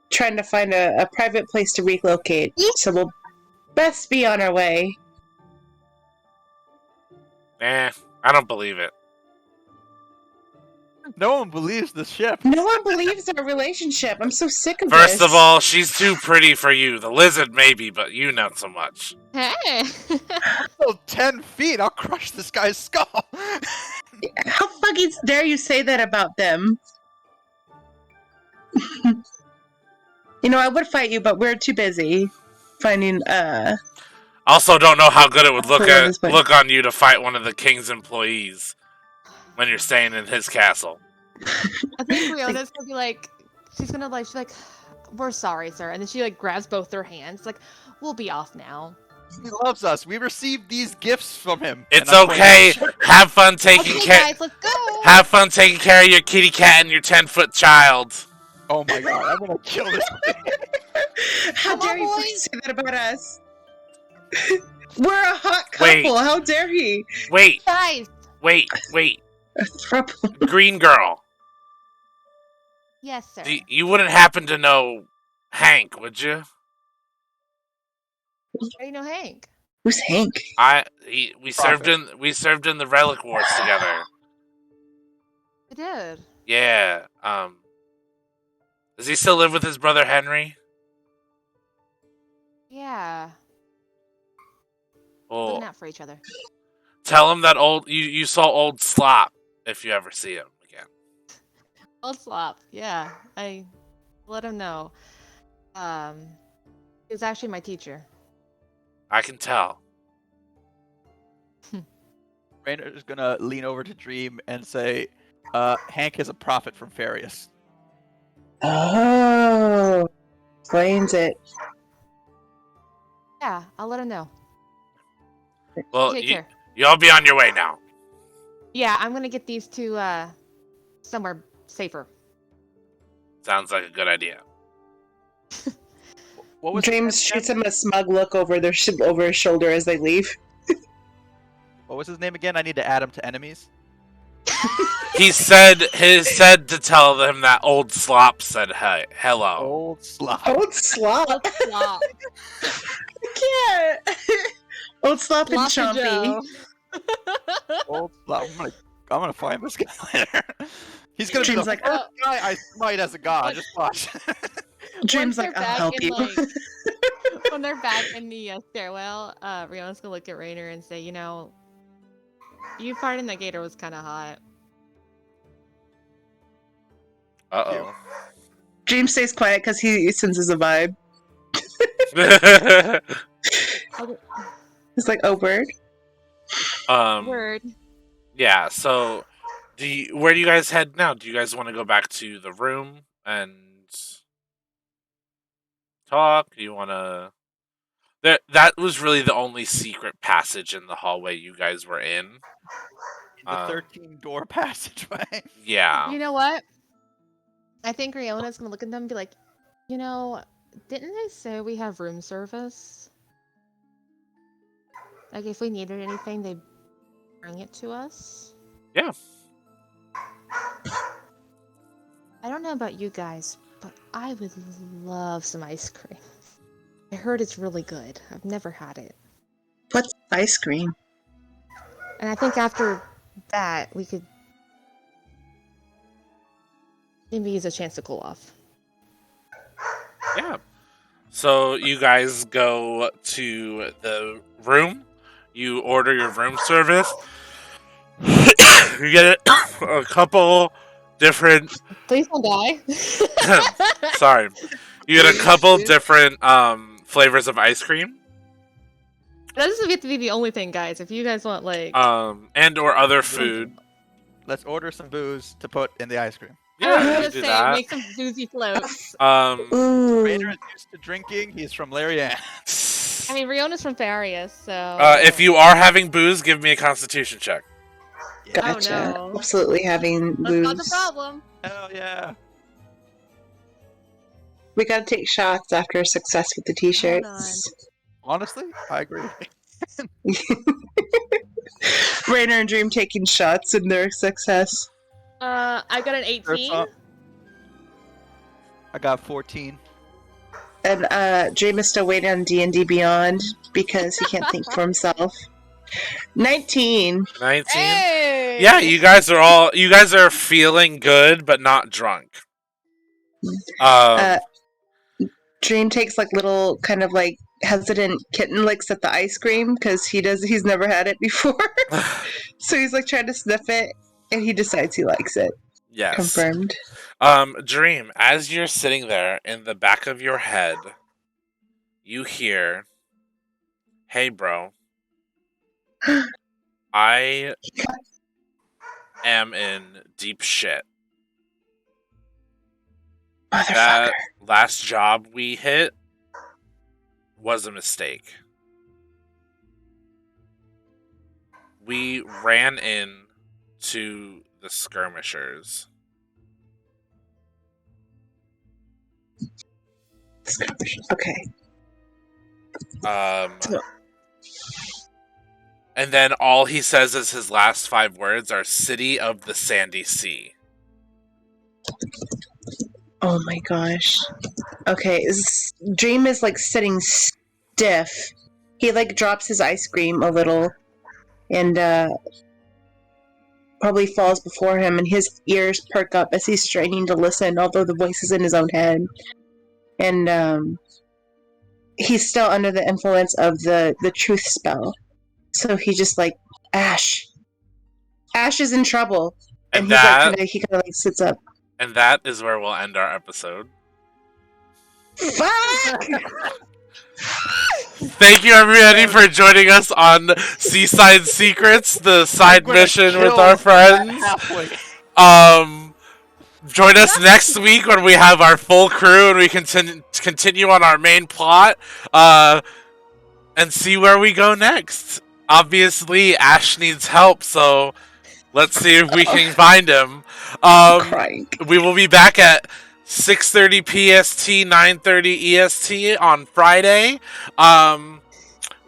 trying to find a private place to relocate, so we'll best be on our way. I don't believe it. No one believes the ship. No one believes our relationship. I'm so sick of First this. of all, she's too pretty for you. The lizard maybe, but you not so much. Hey! Oh, 10 feet! I'll crush this guy's skull! How fucking dare you say that about them? You know, I would fight you, but we're too busy finding, Also, don't know how good it would For this way. look on you to fight one of the king's employees when you're staying in his castle. I think Riona's gonna be like, she's like, we're sorry, sir. And then she like grabs both their hands, like, we'll be off now. He loves us. We received these gifts from him. It's And I'm okay. pointing at the Have fun taking Okay, care. guys, let's go. Have fun taking care of your kitty cat and your 10-foot child. shirt. Oh my god, I'm gonna kill this thing. how Come dare on, you fucking boys. say that about us? We're a hot couple. Wait. How dare he? Wait, Guys. wait. A throuple. Green girl. Yes, sir. You wouldn't happen to know Hank, would you? How you know Hank? Who's Hank? We served in the Relic Wars together. I did. Yeah. Does he still live with his brother Henry? Yeah. Well, Looking out for each other. tell him that you saw old Slop if you ever see him again. Old slop. Yeah. I let him know. He was actually my teacher. I can tell. Rainer is gonna lean over to Dream and say, Hank is a prophet from Farius. Oh. explains it. Yeah, I'll let him know. Well, Take care. y'all be on your way now. Yeah, I'm gonna get these two somewhere safer. Sounds like a good idea. What was James his name shoots him a smug look over over his shoulder as they leave. What was his name again? I need to add him to enemies. He said to tell them that old slop said hello. Old slop. Old slop. Slop. I can't. Old slop and Sloppy chompy. Joe. Old slop. I'm gonna find this guy later. He's gonna be Dream's the like, first guy I smite as a god. Just watch. Dream's Once like, they're I'll back help in, you. like, when they're back in the stairwell, Rion's gonna look at Rainer and say, you know, you fighting that gator was kind of hot. Uh Dream stays quiet because he senses a vibe. oh. He's like, oh, word. Word. Yeah. So, where do you guys head now? Do you guys want to go back to the room and talk? Do you want to? That was really the only secret passage in the hallway you guys were in. The 13-door passageway. Yeah. You know what? I think Riona's gonna look at them and be like, you know, didn't they say we have room service? Like, if we needed anything, they'd bring it to us? Yeah. I don't know about you guys, but I would love some ice cream. I heard it's really good. I've never had it. What's ice cream? And I think after that, we could maybe use a chance to cool off. Yeah. So you guys go to the room. You order your room service. You get a couple different. Please don't die. Sorry. You get a couple different flavors of ice cream. That doesn't have to be the only thing, guys. If you guys want, like, And or other food. Let's order some booze to put in the ice cream. I was Yeah, you gonna can do say, that. make some boozy floats. Ooh. Raider is used to drinking. He's from Larian. I mean, Riona's from Farius, so. If you are having booze, give me a Constitution check. Gotcha. Oh, no. Absolutely having That's not the booze. problem. Hell yeah. We gotta take shots after success with the t-shirts. Honestly, I agree. Rainer and Dream taking shots in their success. I got an 18. I got 14. And Dream is still waiting on D&D Beyond because he can't think for himself. 19. 19. Hey! Yeah, you guys are feeling good, but not drunk. Dream takes like little kind of like hesitant kitten licks at the ice cream because he's never had it before. So he's like trying to sniff it and he decides he likes it. Yes. Confirmed. Dream, as you're sitting there in the back of your head, you hear, "Hey, bro. I am in deep shit. Motherfucker. That last job we hit was a mistake. We ran into the skirmishers. Okay. And then all he says is his last 5 words are City of the Sandy Sea. Oh my gosh. Okay, Dream is like sitting stiff. He like drops his ice cream a little and probably falls before him and his ears perk up as he's straining to listen, although the voice is in his own head. And he's still under the influence of the truth spell. So he just like, Ash is in trouble. And he's like he kind of like sits up. And that is where we'll end our episode. Fuck! Thank you, everybody, for joining us on Seaside Secrets, the side mission with our friends. Join us next week when we have our full crew and we continue on our main plot, and see where we go next. Obviously, Ash needs help, so let's see if we can find him. Crying. We will be back at 6:30 PST, 9:30 EST on Friday.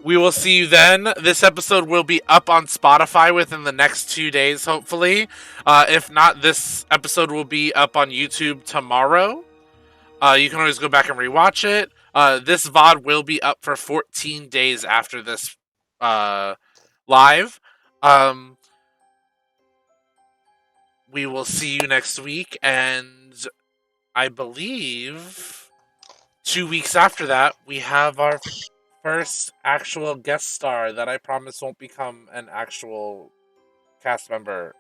We will see you then. This episode will be up on Spotify within the next 2 days, hopefully. If not, this episode will be up on YouTube tomorrow. You can always go back and rewatch it. This VOD will be up for 14 days after this live. We will see you next week, and I believe 2 weeks after that, we have our first actual guest star that I promise won't become an actual cast member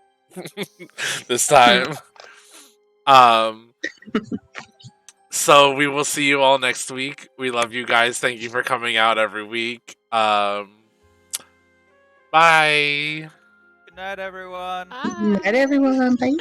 this time. So we will see you all next week. We love you guys. Thank you for coming out every week. Bye. Good night, everyone. Night, everyone. Bye.